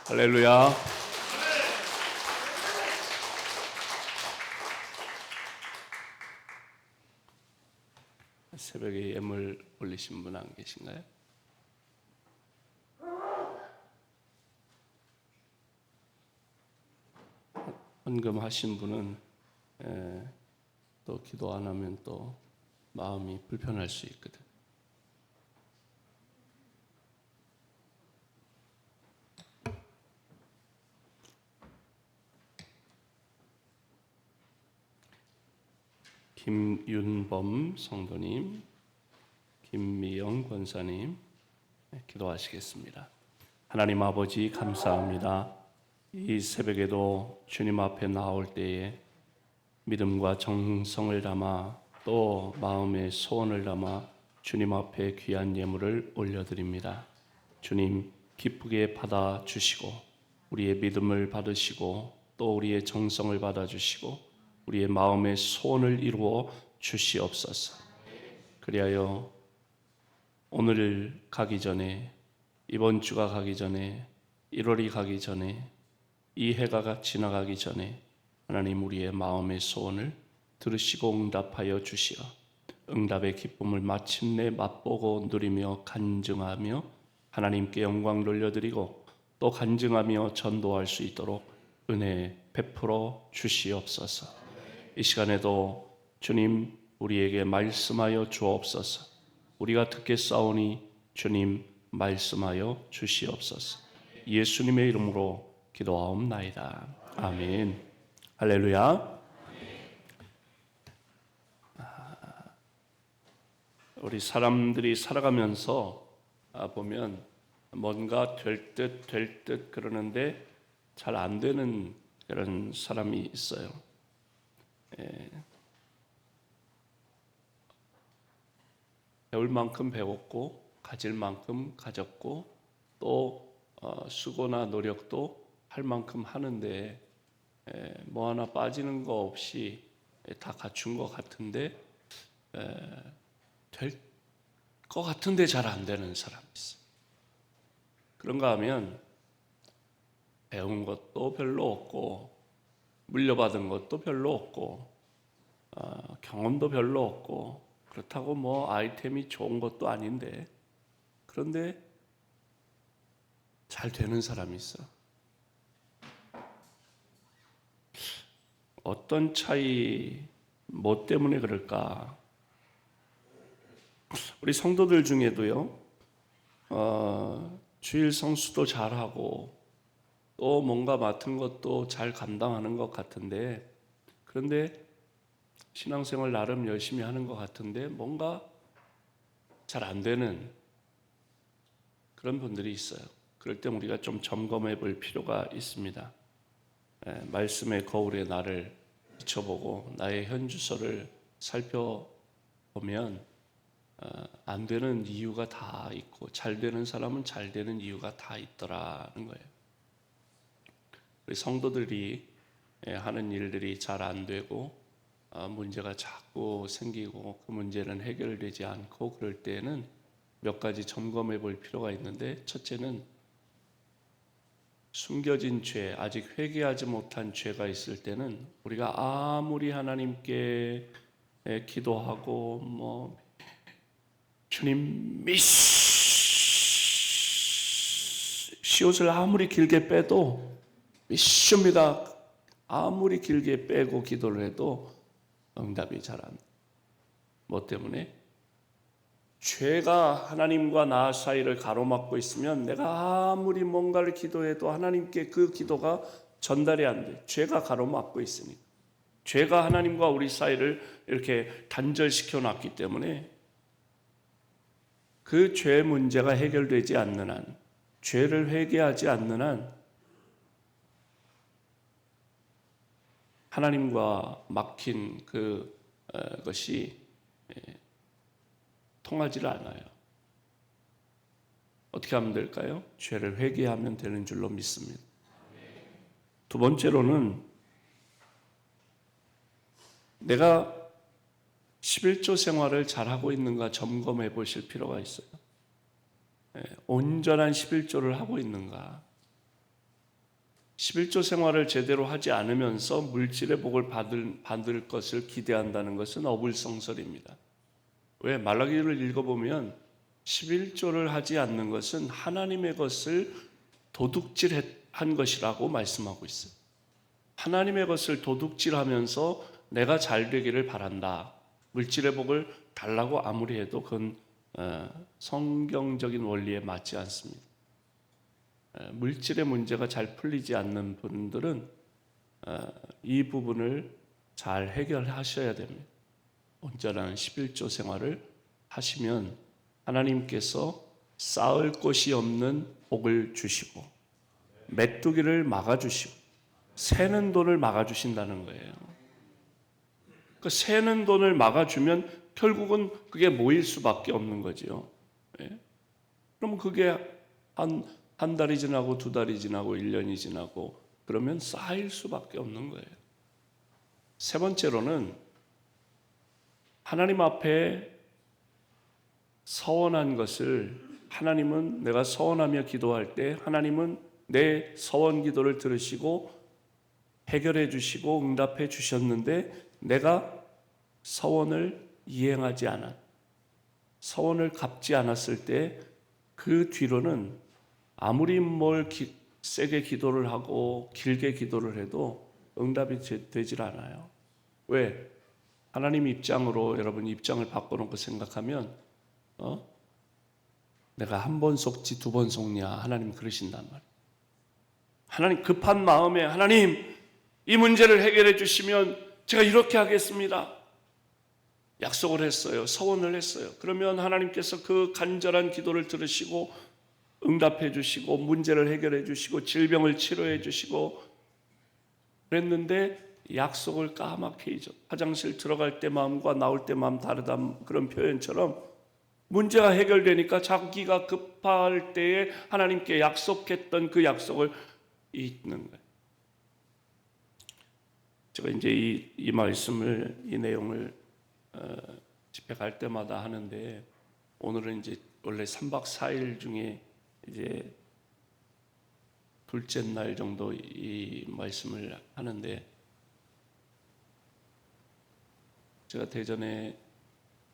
할렐루야. 새벽에 예물 올리신 분 안 계신가요? 헌금하신 분은 또 기도 안 하면 또 마음이 불편할 수 있거든. 김윤범 성도님, 김미영 권사님 기도하시겠습니다. 하나님 아버지 감사합니다. 이 새벽에도 주님 앞에 나올 때에 믿음과 정성을 담아 또 마음의 소원을 담아 주님 앞에 귀한 예물을 올려드립니다. 주님 기쁘게 받아주시고 우리의 믿음을 받으시고 또 우리의 정성을 받아주시고 우리의 마음의 소원을 이루어 주시옵소서. 그리하여 오늘 가기 전에, 이번 주가 가기 전에, 1월이 가기 전에, 이 해가 지나가기 전에 하나님 우리의 마음의 소원을 들으시고 응답하여 주시어 응답의 기쁨을 마침내 맛보고 누리며 간증하며 하나님께 영광 돌려드리고 또 간증하며 전도할 수 있도록 은혜 베풀어 주시옵소서. 이 시간에도 주님 우리에게 말씀하여 주옵소서. 우리가 듣겠사오니 주님 말씀하여 주시옵소서. 예수님의 이름으로 기도하옵나이다. 아멘. 할렐루야. 우리 사람들이 살아가면서 보면 뭔가 될 듯 그러는데 잘 안 되는 그런 사람이 있어요. 배울 만큼 배웠고 가질 만큼 가졌고 또 수고나 노력도 할 만큼 하는데 뭐 하나 빠지는 거 없이 다 갖춘 것 같은데 될 것 같은데 잘 안 되는 사람이 있어요. 그런가 하면 배운 것도 별로 없고 물려받은 것도 별로 없고 경험도 별로 없고 그렇다고 뭐 아이템이 좋은 것도 아닌데 그런데 잘 되는 사람이 있어. 어떤 차이, 뭐 때문에 그럴까? 우리 성도들 중에도요, 주일 성수도 잘하고 또 뭔가 맡은 것도 잘 감당하는 것 같은데 그런데 신앙생활 나름 열심히 하는 것 같은데 뭔가 잘 안 되는 그런 분들이 있어요. 그럴 때 우리가 좀 점검해 볼 필요가 있습니다. 말씀의 거울에 나를 비춰보고 나의 현주소를 살펴보면 안 되는 이유가 다 있고 잘 되는 사람은 잘 되는 이유가 다 있더라는 거예요. 우리 성도들이 하는 일들이 잘 안 되고 문제가 자꾸 생기고 그 문제는 해결되지 않고 그럴 때는 몇 가지 점검해 볼 필요가 있는데 첫째는 숨겨진 죄, 아직 회개하지 못한 죄가 있을 때는 우리가 아무리 하나님께 기도하고 뭐 주님 시옷을 아무리 길게 빼도 미슈입니다. 아무리 길게 빼고 기도를 해도 응답이 잘 안 돼. 뭐 때문에? 죄가 하나님과 나 사이를 가로막고 있으면 내가 아무리 뭔가를 기도해도 하나님께 그 기도가 전달이 안 돼. 죄가 가로막고 있으니까. 죄가 하나님과 우리 사이를 이렇게 단절시켜 놨기 때문에 그 죄 문제가 해결되지 않는 한, 죄를 회개하지 않는 한 하나님과 막힌 그것이 통하지를 않아요. 어떻게 하면 될까요? 죄를 회개하면 되는 줄로 믿습니다. 두 번째로는 내가 11조 생활을 잘하고 있는가 점검해 보실 필요가 있어요. 온전한 11조를 하고 있는가. 11조 생활을 제대로 하지 않으면서 물질의 복을 받을 것을 기대한다는 것은 어불성설입니다. 왜? 말라기를 읽어보면 11조를 하지 않는 것은 하나님의 것을 도둑질한 것이라고 말씀하고 있어요. 하나님의 것을 도둑질하면서 내가 잘 되기를 바란다, 물질의 복을 달라고 아무리 해도 그건 성경적인 원리에 맞지 않습니다. 물질의 문제가 잘 풀리지 않는 분들은 이 부분을 잘 해결하셔야 됩니다. 온전한 11조 생활을 하시면 하나님께서 쌓을 곳이 없는 복을 주시고 메뚜기를 막아주시고 새는 돈을 막아주신다는 거예요. 그 새는 돈을 막아주면 결국은 그게 모일 수밖에 없는 거죠. 예? 그럼 그게 한 달이 지나고 2달이 지나고 1년이 지나고 그러면 쌓일 수밖에 없는 거예요. 세 번째로는 하나님 앞에 서원한 것을 하나님은 내가 서원하며 기도할 때 하나님은 내 서원 기도를 들으시고 해결해 주시고 응답해 주셨는데 내가 서원을 이행하지 않았, 서원을 갚지 않았을 때 그 뒤로는 아무리 세게 기도를 하고 길게 기도를 해도 응답이 되질 않아요. 왜? 하나님 입장으로 여러분 입장을 바꿔놓고 생각하면 내가 한 번 속지 2번 속냐, 하나님 그러신단 말이에요. 하나님 급한 마음에 하나님 이 문제를 해결해 주시면 제가 이렇게 하겠습니다, 약속을 했어요. 서원을 했어요. 그러면 하나님께서 그 간절한 기도를 들으시고 응답해 주시고 문제를 해결해 주시고 질병을 치료해 주시고 그랬는데 약속을 까맣게 잊어. 화장실 들어갈 때 마음과 나올 때 마음 다르다, 그런 표현처럼 문제가 해결되니까 자기가 급할 때에 하나님께 약속했던 그 약속을 잊는 거예요. 제가 이제 이 말씀을, 이 내용을 집회 갈 때마다 하는데 오늘은 이제 원래 3박 4일 중에 이제 둘째 날 정도 이 말씀을 하는데, 제가 대전에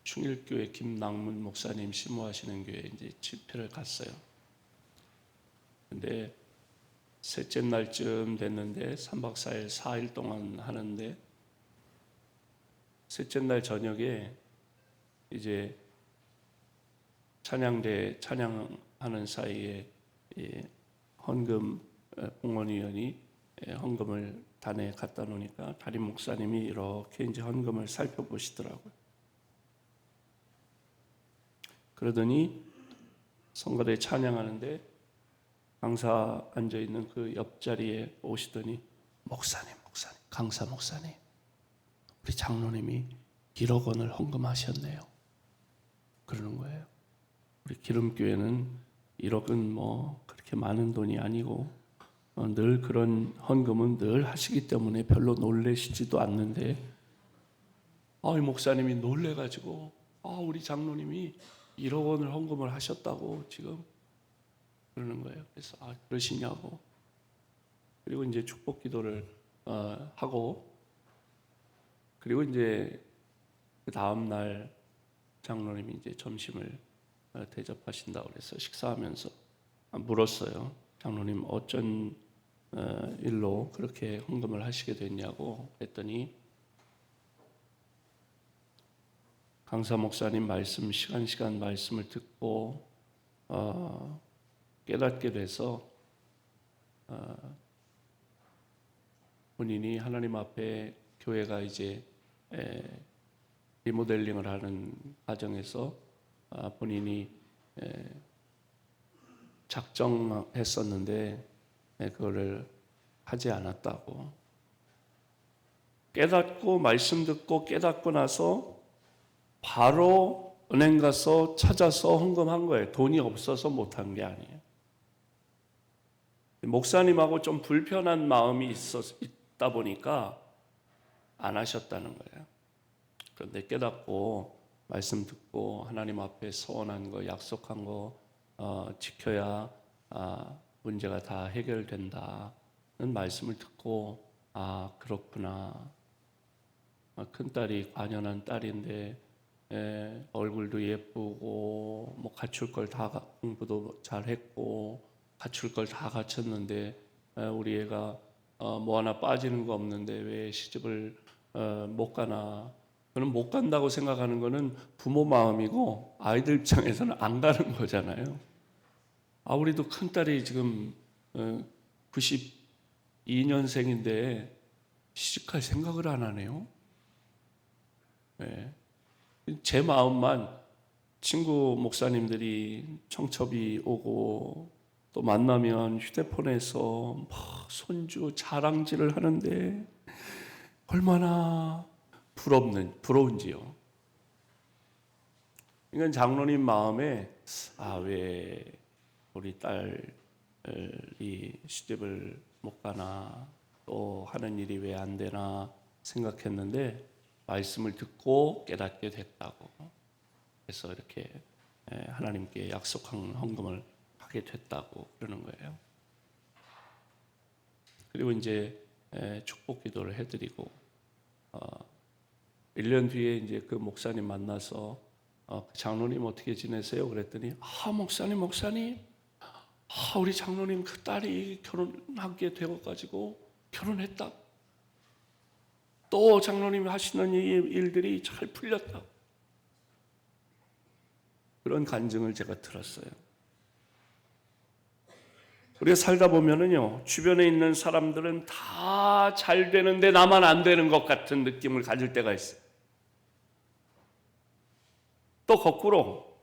충일교회 김낭문 목사님 심호하시는 교회 이제 집회를 갔어요. 근데 셋째 날쯤 됐는데 3박 4일 4일 동안 하는데 셋째 날 저녁에 이제 찬양대 찬양하는 사이에 헌금 공원위원이 헌금을 단에 갖다 놓으니까 담임 목사님이 이렇게 이제 헌금을 살펴보시더라고요. 그러더니 성가대 찬양하는데 강사 앉아 있는 그 옆자리에 오시더니 목사님, 강사 목사님, 우리 장로님이 1억 원을 헌금하셨네요. 그러는 거예요. 우리 기름교회는 1억은 뭐 그렇게 많은 돈이 아니고 늘 그런 헌금은 늘 하시기 때문에 별로 놀라시지도 않는데 이 목사님이 놀래가지고 우리 장로님이 1억 원을 헌금을 하셨다고 지금 그러는 거예요. 그래서 그러시냐고. 그리고 이제 축복 기도를 하고, 그리고 이제 그 다음 날 장로님이 이제 점심을 대접하신다고 그래서 식사하면서 물었어요. 장로님 어쩐 일로 그렇게 헌금을 하시게 됐냐고 했더니 강사 목사님 말씀 시간 말씀을 듣고 깨닫게 돼서 본인이 하나님 앞에 교회가 이제 리모델링을 하는 과정에서 본인이 작정했었는데 그거를 하지 않았다고. 깨닫고 말씀 듣고 깨닫고 나서 바로 은행 가서 찾아서 헌금한 거예요. 돈이 없어서 못한 게 아니에요. 목사님하고 좀 불편한 마음이 있다 보니까 안 하셨다는 거예요. 그런데 깨닫고 말씀 듣고 하나님 앞에 서원한 거, 약속한 거 지켜야 문제가 다 해결된다. 말씀을 듣고 아 그렇구나. 큰딸이 관연한 딸인데 얼굴도 예쁘고 뭐 갖출 걸 다 공부도 잘했고 갖출 걸 다 갖췄는데 우리 애가 뭐 하나 빠지는 거 없는데 왜 시집을 못 가나. 그는 못 간다고 생각하는 거는 부모 마음이고 아이들 입장에서는 안 가는 거잖아요. 우리도 큰딸이 지금 92년생인데 시집갈 생각을 안 하네요. 네. 제 마음만 친구 목사님들이 청첩이 오고 또 만나면 휴대폰에서 막 손주 자랑질을 하는데 얼마나 부러운지요. 그러니까 장로님 마음에 왜 우리 딸이 시집을 못 가나 또 하는 일이 왜 안 되나 생각했는데 말씀을 듣고 깨닫게 됐다고. 그래서 이렇게 하나님께 약속한 헌금을 하게 됐다고 그러는 거예요. 그리고 이제 축복 기도를 해드리고 1년 뒤에 이제 그 목사님 만나서 장로님 어떻게 지내세요? 그랬더니 목사님 우리 장로님 그 딸이 결혼하게 되어가지고 결혼했다. 또 장로님이 하시는 일들이 잘 풀렸다. 그런 간증을 제가 들었어요. 우리가 살다 보면은요, 주변에 있는 사람들은 다 잘 되는데 나만 안 되는 것 같은 느낌을 가질 때가 있어요. 또 거꾸로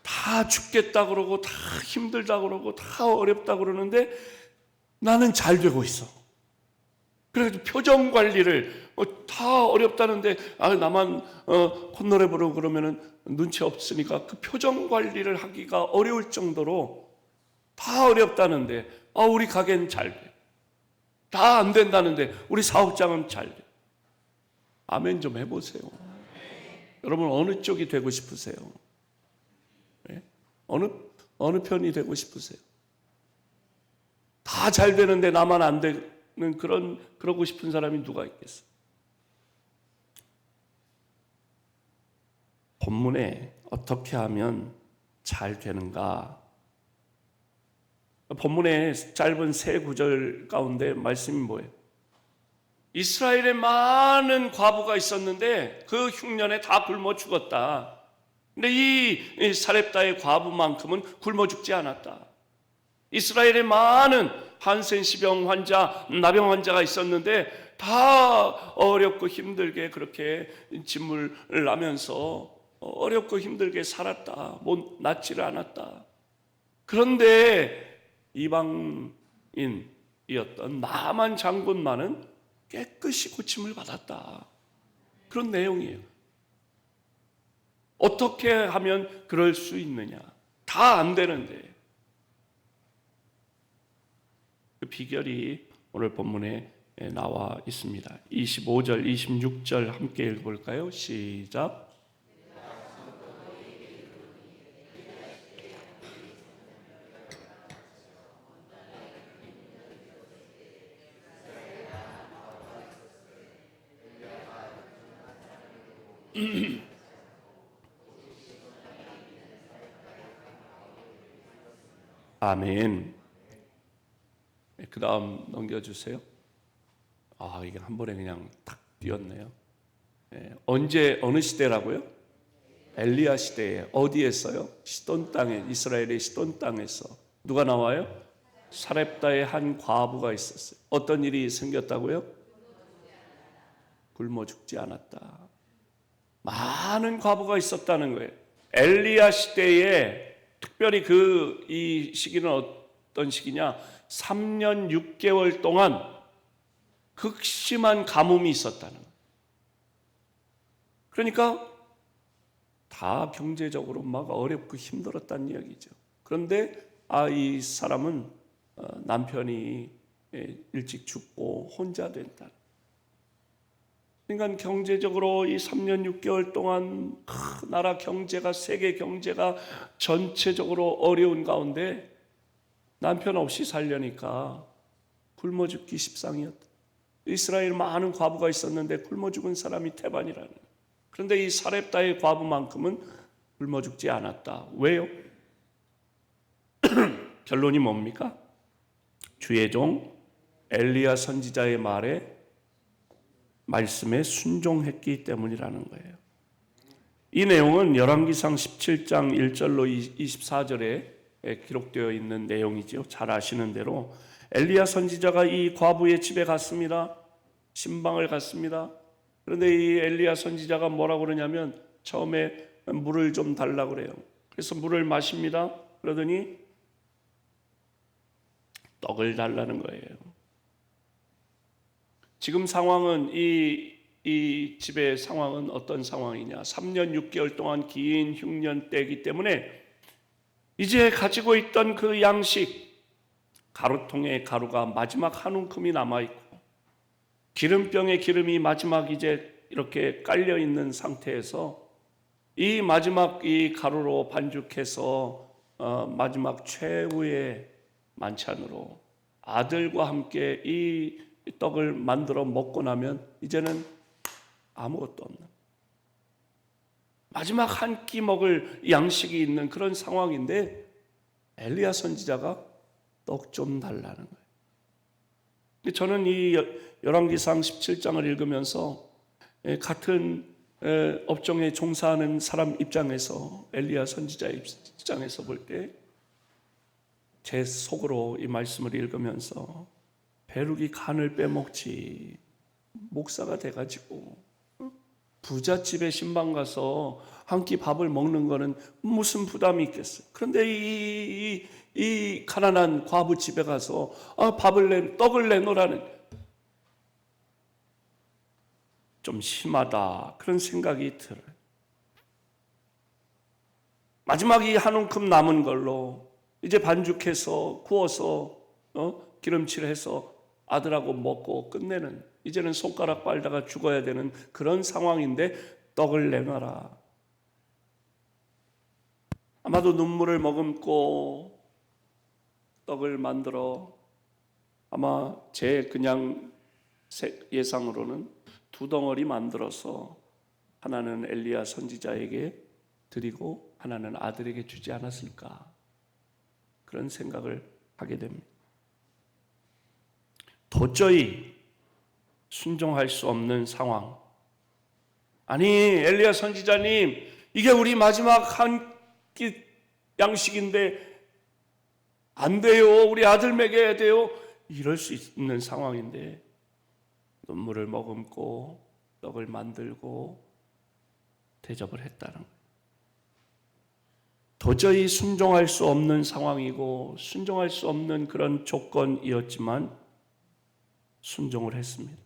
다 죽겠다 그러고 다 힘들다 그러고 다 어렵다 그러는데 나는 잘 되고 있어. 그래서 표정 관리를 다 어렵다는데 나만 콧노래 부르고 그러면은 눈치 없으니까 그 표정 관리를 하기가 어려울 정도로 다 어렵다는데 우리 가게는 잘 돼. 다 안 된다는데 우리 사업장은 잘 돼. 아멘 좀 해보세요. 여러분 어느 쪽이 되고 싶으세요? 네? 어느 편이 되고 싶으세요? 다 잘 되는데 나만 안 되는 그러고 싶은 사람이 누가 있겠어요? 본문에 어떻게 하면 잘 되는가? 본문의 짧은 세 구절 가운데 말씀이 뭐예요? 이스라엘에 많은 과부가 있었는데 그 흉년에 다 굶어 죽었다. 근데 이 사렙다의 과부만큼은 굶어 죽지 않았다. 이스라엘에 많은 한센시병 환자, 나병 환자가 있었는데 다 어렵고 힘들게 그렇게 진물을 나면서 어렵고 힘들게 살았다. 못 낫지를 않았다. 그런데 이방인이었던 나만 장군만은 깨끗이 고침을 받았다. 그런 내용이에요. 어떻게 하면 그럴 수 있느냐? 다 안 되는데. 그 비결이 오늘 본문에 나와 있습니다. 25절, 26절 함께 읽어볼까요? 시작. 아멘. 그 다음 넘겨주세요. 이게 한 번에 그냥 딱 뛰었네요. 어느 시대라고요? 엘리야 시대에 어디에서요? 시돈 땅에, 이스라엘의 시돈 땅에서 누가 나와요? 사렙다의 한 과부가 있었어요. 어떤 일이 생겼다고요? 굶어 죽지 않았다. 많은 과부가 있었다는 거예요. 엘리야 시대에 특별히 이 시기는 어떤 시기냐? 3년 6개월 동안 극심한 가뭄이 있었다는 거예요. 그러니까 다 경제적으로 막 어렵고 힘들었다는 이야기죠. 그런데 이 사람은 남편이 일찍 죽고 혼자 된다. 그러니까 경제적으로 이 3년 6개월 동안 나라 경제가, 세계 경제가 전체적으로 어려운 가운데 남편 없이 살려니까 굶어 죽기 십상이었다. 이스라엘 많은 과부가 있었는데 굶어 죽은 사람이 태반이라는 거예요. 그런데 이 사렙다의 과부만큼은 굶어 죽지 않았다. 왜요? 결론이 뭡니까? 주의 종 엘리야 선지자의 말씀에 순종했기 때문이라는 거예요. 이 내용은 열왕기상 17장 1절로 24절에 기록되어 있는 내용이지요. 잘 아시는 대로 엘리야 선지자가 이 과부의 집에 갔습니다. 신방을 갔습니다. 그런데 이 엘리야 선지자가 뭐라고 그러냐면 처음에 물을 좀 달라고 그래요. 그래서 물을 마십니다. 그러더니 떡을 달라는 거예요. 지금 상황은 이 집의 상황은 어떤 상황이냐? 3년 6개월 동안 긴 흉년 때이기 때문에 이제 가지고 있던 그 양식, 가루통에 가루가 마지막 한 움큼이 남아있고 기름병에 기름이 마지막 이제 이렇게 깔려 있는 상태에서 이 마지막 이 가루로 반죽해서 마지막 최후의 만찬으로 아들과 함께 이 떡을 만들어 먹고 나면 이제는 아무것도 없는 마지막 한 끼 먹을 양식이 있는 그런 상황인데 엘리야 선지자가 떡 좀 달라는 거예요. 저는 이 열왕기상 17장을 읽으면서 같은 업종에 종사하는 사람 입장에서 엘리야 선지자 입장에서 볼 때 제 속으로 이 말씀을 읽으면서 베룩이 간을 빼먹지 목사가 돼가지고 부잣집에 신방 가서 한 끼 밥을 먹는 거는 무슨 부담이 있겠어요. 그런데 이 가난한 과부 집에 가서 떡을 내놓으라는 좀 심하다 그런 생각이 들어요. 마지막 이 한 움큼 남은 걸로 이제 반죽해서 구워서 기름칠해서 아들하고 먹고 끝내는 이제는 손가락 빨다가 죽어야 되는 그런 상황인데 떡을 내놔라. 아마도 눈물을 머금고 떡을 만들어 아마 제 그냥 예상으로는 2덩어리 만들어서 하나는 엘리야 선지자에게 드리고 하나는 아들에게 주지 않았을까 그런 생각을 하게 됩니다. 도저히 순종할 수 없는 상황. 아니 엘리야 선지자님 이게 우리 마지막 한 끼 양식인데 안 돼요. 우리 아들 먹여야 돼요. 이럴 수 있는 상황인데 눈물을 머금고 떡을 만들고 대접을 했다는 거예요. 도저히 순종할 수 없는 상황이고 순종할 수 없는 그런 조건이었지만 순종을 했습니다.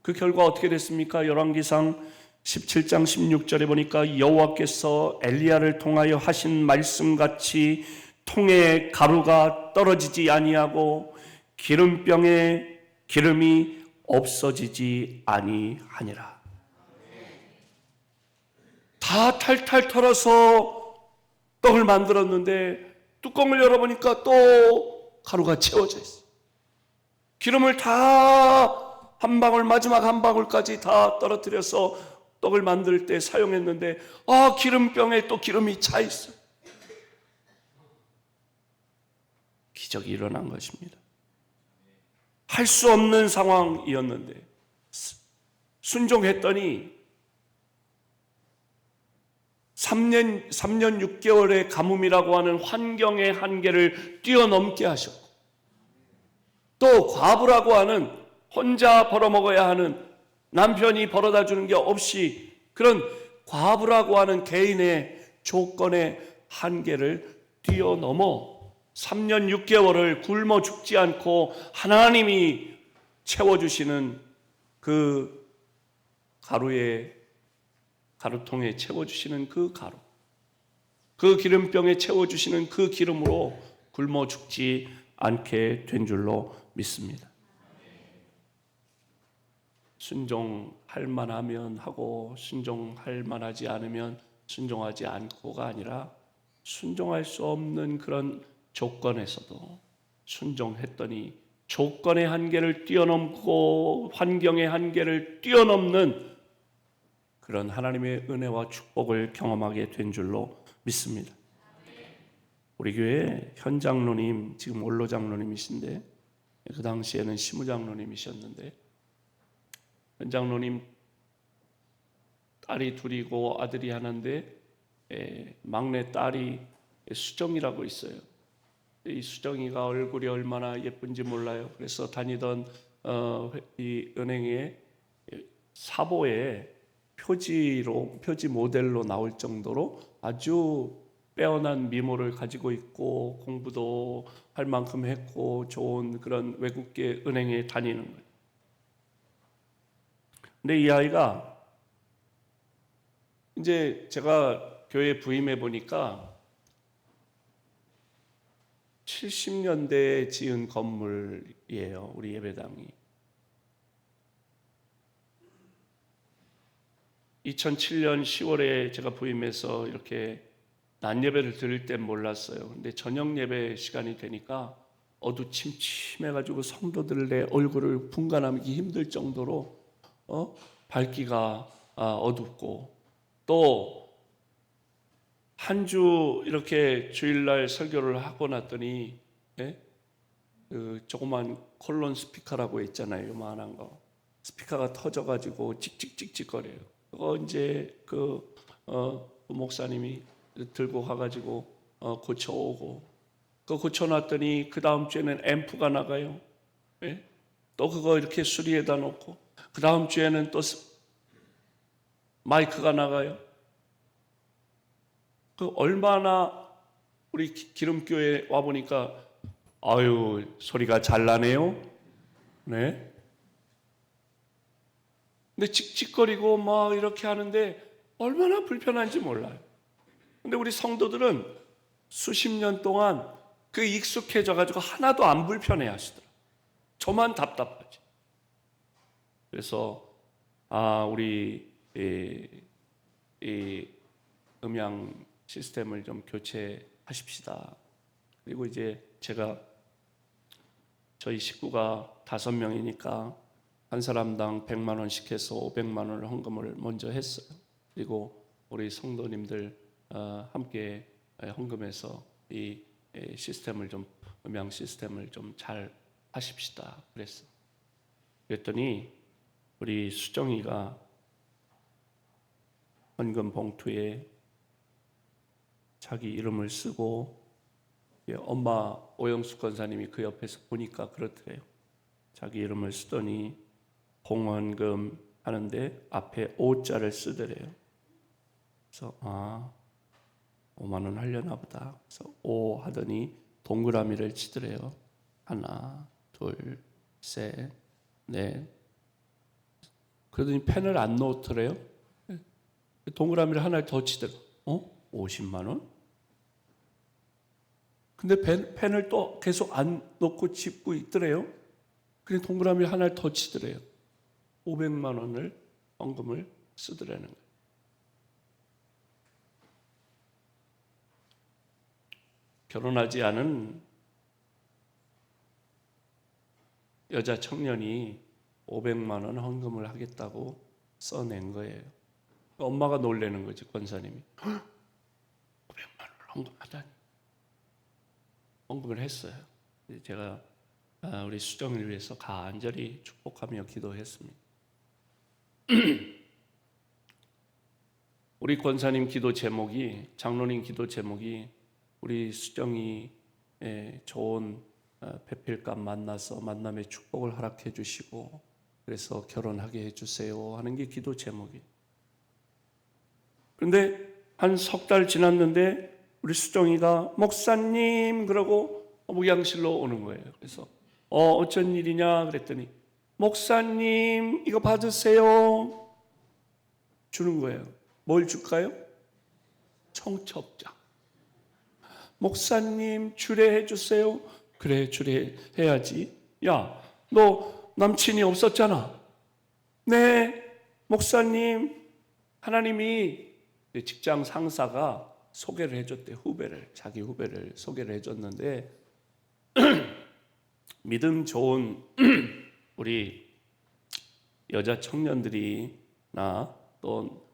그 결과 어떻게 됐습니까? 열왕기상 17장 16절에 보니까 여호와께서 엘리야를 통하여 하신 말씀같이 통에 가루가 떨어지지 아니하고 기름병에 기름이 없어지지 아니하니라. 다 탈탈 털어서 떡을 만들었는데 뚜껑을 열어보니까 또 가루가 채워져 있어요. 기름을 다 한 방울 마지막 한 방울까지 다 떨어뜨려서 떡을 만들 때 사용했는데 기름병에 또 기름이 차 있어요. 기적이 일어난 것입니다. 할 수 없는 상황이었는데 순종했더니 3년 6개월의 가뭄이라고 하는 환경의 한계를 뛰어넘게 하셨고 또 과부라고 하는 혼자 벌어먹어야 하는 남편이 벌어다 주는 게 없이 그런 과부라고 하는 개인의 조건의 한계를 뛰어넘어 3년 6개월을 굶어 죽지 않고 하나님이 채워주시는 그 가루통에 채워주시는 그 가루, 그 기름병에 채워주시는 그 기름으로 굶어 죽지 않게 된 줄로 믿습니다. 순종할 만하면 하고 순종할 만하지 않으면 순종하지 않고가 아니라 순종할 수 없는 그런 조건에서도 순종했더니 조건의 한계를 뛰어넘고 환경의 한계를 뛰어넘는 그런 하나님의 은혜와 축복을 경험하게 된 줄로 믿습니다. 우리 교회 현 장로님, 지금 원로 장로님이신데 그 당시에는 시무 장로님이셨는데, 현 장로님 딸이 둘이고 아들이 하나인데 막내 딸이 수정이라고 있어요. 이 수정이가 얼굴이 얼마나 예쁜지 몰라요. 그래서 다니던 이 은행의 사보에 표지 모델로 나올 정도로 아주 빼어난 미모를 가지고 있고 공부도 할 만큼 했고 좋은 그런 외국계 은행에 다니는 거예요. 근데 이 아이가 이제 제가 교회 부임해 보니까 70년대에 지은 건물이에요. 우리 예배당이. 2007년 10월에 제가 부임해서 이렇게 낮 예배를 드릴 땐 몰랐어요. 근데 저녁 예배 시간이 되니까 어두침침해가지고 성도들의 얼굴을 분간하기 힘들 정도로 밝기가 어둡고, 또 한 주 이렇게 주일날 설교를 하고 났더니 그 조그만 콜론 스피커라고 있잖아요. 요만한 거. 스피커가 터져가지고 찍찍찍찍거려요. 그거 이제 그 목사님이 들고 가가지고 고쳐오고, 그거 고쳐놨더니 그 다음 주에는 앰프가 나가요. 또 그거 이렇게 수리에다 놓고 그 다음 주에는 또 마이크가 나가요. 그 얼마나 우리 기름교회 와 보니까 아유 소리가 잘 나네요. 네. 근데 칙칙거리고 막 이렇게 하는데 얼마나 불편한지 몰라요. 근데 우리 성도들은 수십 년 동안 그 익숙해져 가지고 하나도 안 불편해 하시더라고요. 저만 답답하지. 그래서 우리 이 음향 시스템을 좀 교체하십시다. 그리고 이제 제가 저희 식구가 5명이니까 한 사람당 100만 원씩 해서 500만 원을 헌금을 먼저 했어요. 그리고 우리 성도님들 함께 헌금해서 이 시스템을 좀, 음향 시스템을 좀 잘 하십시다 그랬어. 그랬더니 우리 수정이가 헌금 봉투에 자기 이름을 쓰고, 엄마 오영숙 권사님이 그 옆에서 보니까 그렇더래요. 자기 이름을 쓰더니 봉헌금 하는데 앞에 5자를 쓰더래요. 그래서 5만 원 하려나 보다. 그래서 5 하더니 동그라미를 치더래요. 하나, 둘, 셋, 넷. 그러더니 펜을 안 놓더래요. 동그라미를 하나를 더 치더래요. 50만 원? 근데 펜을 또 계속 안 놓고 짚고 있더래요. 그래 동그라미 하나를 더 치더래요. 500만 원을 헌금을 쓰더라는 거예요. 결혼하지 않은 여자 청년이 500만 원 헌금을 하겠다고 써낸 거예요. 엄마가 놀라는 거지, 권사님이. 500만 원을 헌금하다니. 헌금을 했어요. 제가 우리 수정을 위해서 간절히 축복하며 기도했습니다. 우리 권사님 기도 제목이, 장로님 기도 제목이 우리 수정이 좋은 배필감 만나서 만남의 축복을 허락해 주시고 그래서 결혼하게 해주세요 하는 게 기도 제목이에요. 그런데 한 석 달 지났는데 우리 수정이가 목사님 그러고 목양실로 오는 거예요. 그래서 어쩐 일이냐 그랬더니 목사님 이거 받으세요 주는 거예요. 뭘 줄까요? 청첩장. 목사님 주례해 주세요. 그래 주례해야지. 야, 너 남친이 없었잖아. 네, 목사님. 하나님이 직장 상사가 소개를 해줬대. 자기 후배를 소개를 해줬는데 믿음 좋은 우리 여자 청년들이나 또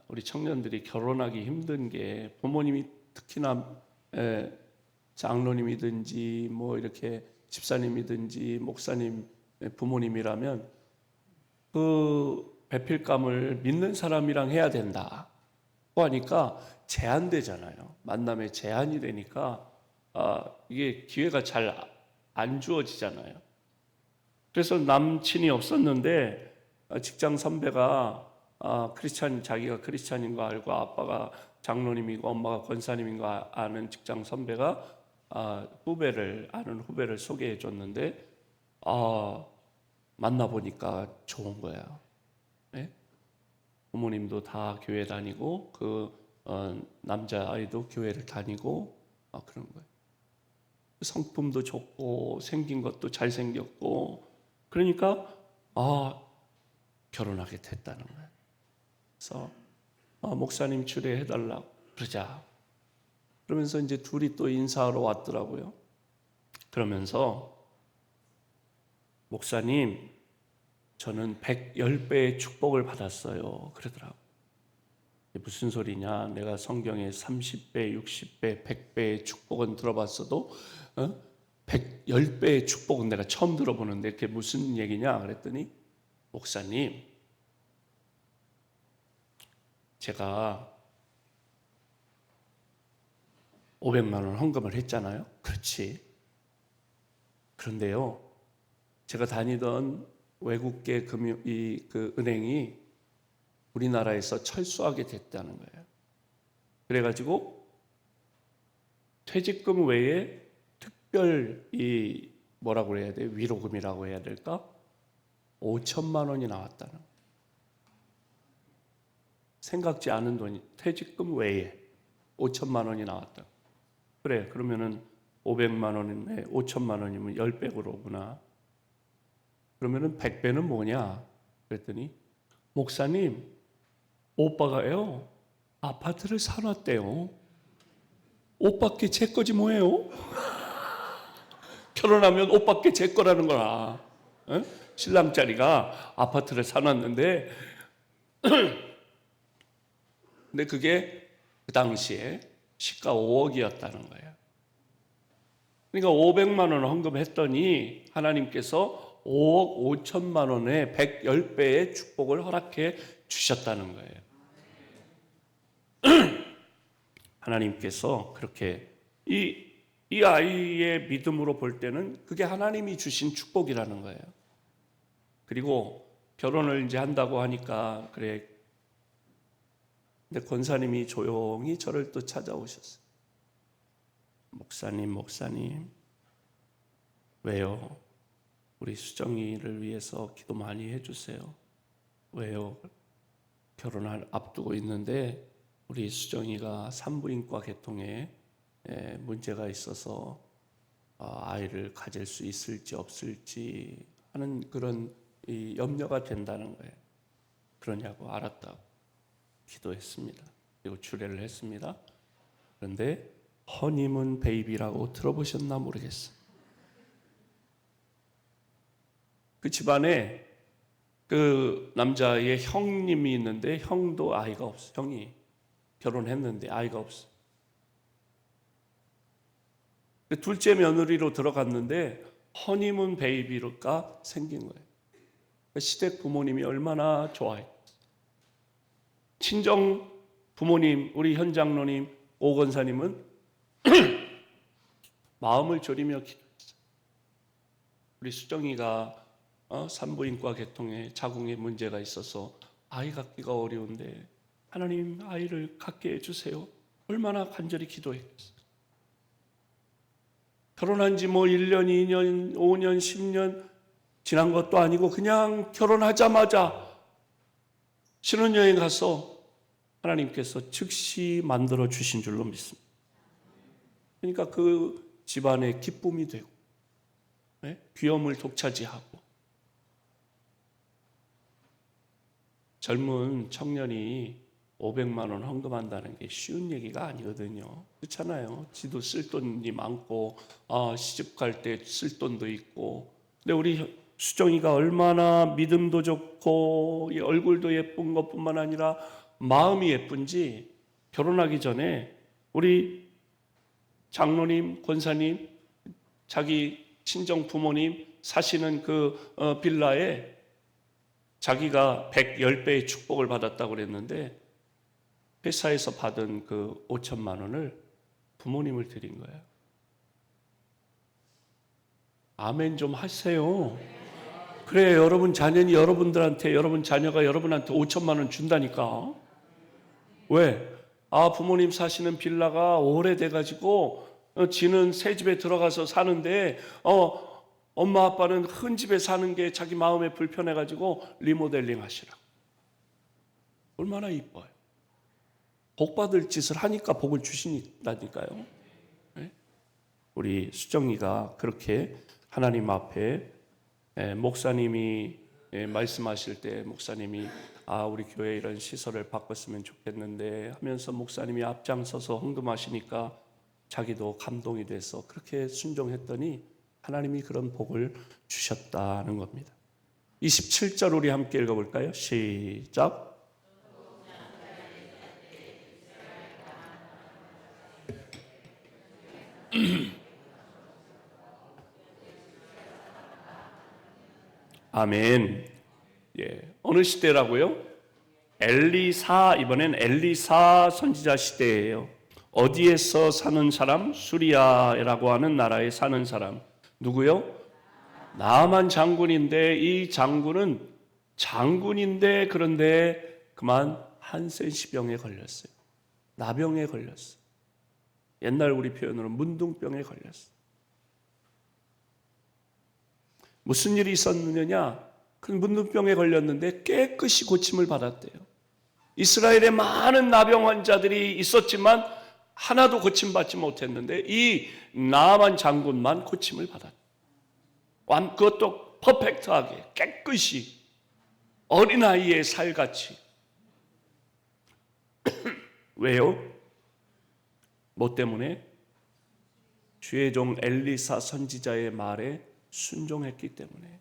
우리 청년들이 결혼하기 힘든 게 부모님이 특히나 장로님이든지 뭐 이렇게 집사님이든지 목사님 부모님이라면 그 배필감을 믿는 사람이랑 해야 된다고 하니까 제한되잖아요. 만남에 제한이 되니까 이게 기회가 잘 안 주어지잖아요. 그래서 남친이 없었는데 직장 선배가 자기가 크리스찬인 거 알고 아빠가 장로님이고 엄마가 권사님인 거 아는 직장 선배가 아는 후배를 소개해 줬는데 만나보니까 좋은 거예요. 네? 부모님도 다 교회 다니고 남자아이도 교회를 다니고 그런 거예요. 성품도 좋고 생긴 것도 잘생겼고 그러니까 결혼하게 됐다는 거예요. 그래서 목사님 추례해달라고 그러자. 그러면서 이제 둘이 또 인사하러 왔더라고요. 그러면서 목사님 저는 110배의 축복을 받았어요. 그러더라고요. 무슨 소리냐? 내가 성경에 30배, 60배, 100배의 축복은 들어봤어도 110배의 축복은 내가 처음 들어보는데 그게 무슨 얘기냐? 그랬더니 목사님 제가 500만 원 헌금을 했잖아요. 그렇지. 그런데요, 제가 다니던 외국계 은행이 우리나라에서 철수하게 됐다는 거예요. 그래가지고 퇴직금 외에 특별 뭐라고 해야 돼요? 위로금이라고 해야 될까? 5천만 원이 나왔다는 거예요. 생각지 않은 돈이 퇴직금 외에 5천만 원이 나왔다. 그래, 그러면은 500만 원에 5천만 원이면 10배구나. 그러면은 100배는 뭐냐? 그랬더니 목사님, 오빠가요 아파트를 사놨대요. 오빠께 제 거지 뭐예요? 결혼하면 오빠께 제 거라는 거라. 신랑짜리가 아파트를 사놨는데 근데 그게 그 당시에 시가 5억이었다는 거예요. 그러니까 500만 원 헌금했더니 하나님께서 5억 5천만 원에 110배의 축복을 허락해 주셨다는 거예요. 하나님께서 그렇게 이 아이의 믿음으로 볼 때는 그게 하나님이 주신 축복이라는 거예요. 그리고 결혼을 이제 한다고 하니까 그래. 근데 권사님이 조용히 저를 또 찾아오셨어요. 목사님, 왜요? 우리 수정이를 위해서 기도 많이 해주세요. 왜요? 결혼을 앞두고 있는데 우리 수정이가 산부인과 계통에 문제가 있어서 아이를 가질 수 있을지 없을지 하는 그런 염려가 된다는 거예요. 그러냐고 알았다고 기도했습니다. 그리고 주례를 했습니다. 그런데 허니문 베이비라고 들어보셨나 모르겠어요. 그 집안에 그 남자의 형님이 있는데 형도 아이가 없어. 형이 결혼했는데 아이가 없어. 둘째 며느리로 들어갔는데 허니문 베이비가 생긴 거예요. 시댁 부모님이 얼마나 좋아해. 친정 부모님, 우리 현 장로님, 오 권사님은 마음을 졸이며 기도했어요. 우리 수정이가 산부인과 계통에 자궁에 문제가 있어서 아이 갖기가 어려운데 하나님 아이를 갖게 해주세요. 얼마나 간절히 기도했겠어요. 결혼한 지 1년, 2년, 5년, 10년 지난 것도 아니고 그냥 결혼하자마자 신혼여행 가서 하나님께서 즉시 만들어 주신 줄로 믿습니다. 그러니까 그 집안의 기쁨이 되고 귀염을 독차지하고 젊은 청년이 500만 원 헌금한다는 게 쉬운 얘기가 아니거든요. 그렇잖아요. 지도 쓸 돈이 많고 시집 갈 때 쓸 돈도 있고. 근데 우리 수정이가 얼마나 믿음도 좋고 얼굴도 예쁜 것뿐만 아니라 마음이 예쁜지 결혼하기 전에 우리 장로님, 권사님, 자기 친정 부모님 사시는 그 빌라에 자기가 110배의 축복을 받았다고 그랬는데 회사에서 받은 그 5천만 원을 부모님을 드린 거예요. 아멘 좀 하세요. 그래, 여러분 자녀니 여러분 자녀가 여러분한테 5천만 원 준다니까. 왜? 부모님 사시는 빌라가 오래돼가지고 지는 새 집에 들어가서 사는데 엄마 아빠는 큰 집에 사는 게 자기 마음에 불편해가지고 리모델링 하시라고. 얼마나 이뻐요. 복 받을 짓을 하니까 복을 주신다니까요. 네? 우리 수정이가 그렇게 하나님 앞에 목사님이 말씀하실 때 목사님이 우리 교회에 이런 시설을 바꿨으면 좋겠는데 하면서 목사님이 앞장서서 헌금하시니까 자기도 감동이 돼서 그렇게 순종했더니 하나님이 그런 복을 주셨다는 겁니다. 27절 우리 함께 읽어볼까요? 시작. 아멘. 어느 시대라고요? 이번엔 엘리사 선지자 시대예요. 어디에서 사는 사람? 수리아라고 하는 나라에 사는 사람. 누구요? 나아만 장군인데 이 장군은 장군인데 그런데 그만 한센시병에 걸렸어요. 나병에 걸렸어요. 옛날 우리 표현으로 문둥병에 걸렸어요. 무슨 일이 있었느냐? 그 문둥병에 걸렸는데 깨끗이 고침을 받았대요. 이스라엘에 많은 나병 환자들이 있었지만 하나도 고침받지 못했는데 이 나아만 장군만 고침을 받았대요. 그것도 퍼펙트하게 깨끗이 어린아이의 살같이. 왜요? 뭐 때문에? 주의 종 엘리사 선지자의 말에 순종했기 때문에.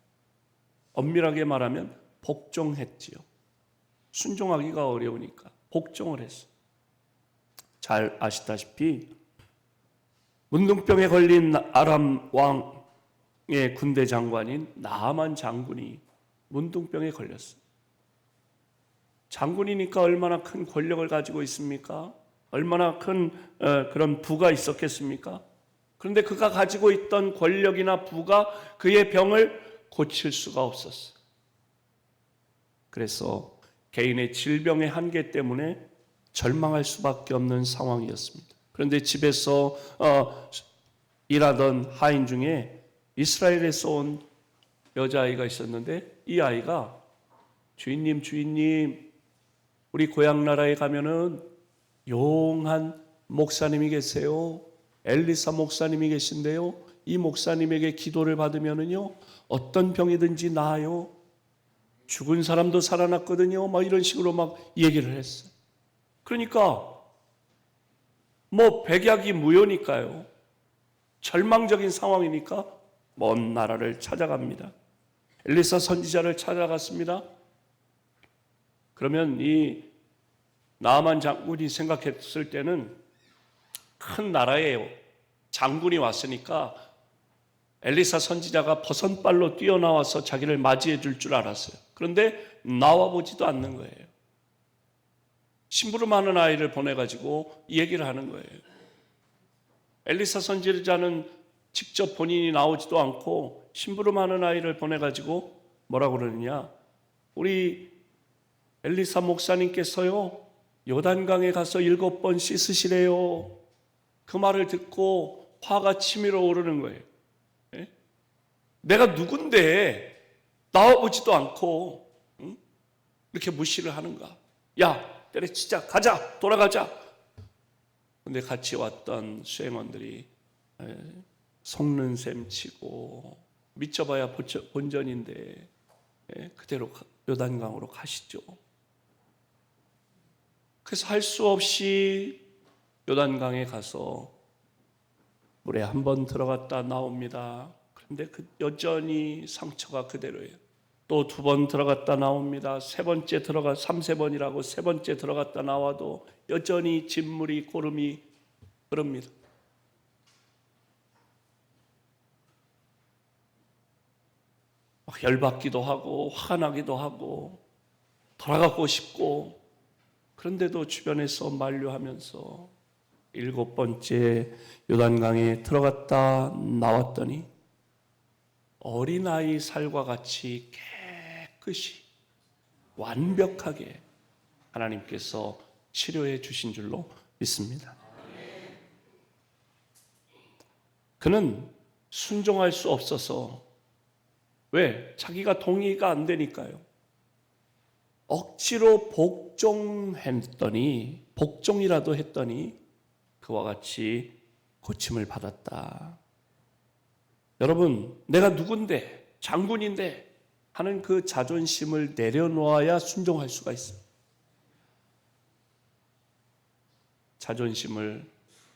엄밀하게 말하면 복종했지요. 순종하기가 어려우니까 복종을 했어요. 잘 아시다시피 문둥병에 걸린 아람 왕의 군대 장관인 나아만 장군이 문둥병에 걸렸어요. 장군이니까 얼마나 큰 권력을 가지고 있습니까? 얼마나 큰 그런 부가 있었겠습니까? 그런데 그가 가지고 있던 권력이나 부가 그의 병을 고칠 수가 없었어요. 그래서 개인의 질병의 한계 때문에 절망할 수밖에 없는 상황이었습니다. 그런데 집에서 일하던 하인 중에 이스라엘에서 온 여자아이가 있었는데 이 아이가 주인님 우리 고향 나라에 가면은 용한 목사님이 계세요. 엘리사 목사님이 계신데요. 이 목사님에게 기도를 받으면은요 어떤 병이든지 나아요. 죽은 사람도 살아났거든요. 막 이런 식으로 막 얘기를 했어요. 그러니까 뭐 백약이 무효니까요. 절망적인 상황이니까 먼 나라를 찾아갑니다. 엘리사 선지자를 찾아갔습니다. 그러면 이 나아만 장군이 생각했을 때는 큰 나라에 장군이 왔으니까 엘리사 선지자가 버선발로 뛰어나와서 자기를 맞이해 줄 줄 알았어요. 그런데 나와보지도 않는 거예요. 심부름하는 아이를 보내가지고 얘기를 하는 거예요. 엘리사 선지자는 직접 본인이 나오지도 않고 심부름하는 아이를 보내가지고 뭐라고 그러느냐? 우리 엘리사 목사님께서요 요단강에 가서 7번 씻으시래요. 그 말을 듣고 화가 치밀어 오르는 거예요. 네? 내가 누군데 나와보지도 않고 이렇게 무시를 하는가? 야 때려치자, 가자, 돌아가자. 근데 같이 왔던 수행원들이 속는 셈 치고 미쳐봐야 본전인데 그대로 요단강으로 가시죠. 그래서 할 수 없이 요단강에 가서 물에 한 번 들어갔다 나옵니다. 그런데 여전히 상처가 그대로예요. 또 2번 들어갔다 나옵니다. 3세 번이라고 3번째 들어갔다 나와도 여전히 진물이 고름이 흐릅니다. 막 열받기도 하고 화가 나기도 하고 돌아가고 싶고, 그런데도 주변에서 만류하면서 7번째 요단강에 들어갔다 나왔더니 어린아이 살과 같이 깨끗이 완벽하게 하나님께서 치료해 주신 줄로 믿습니다. 그는 순종할 수 없어서, 왜? 자기가 동의가 안 되니까요. 억지로 복종이라도 했더니 그와 같이 고침을 받았다. 여러분, 내가 누군데, 장군인데 하는 그 자존심을 내려놓아야 순종할 수가 있습니다. 자존심을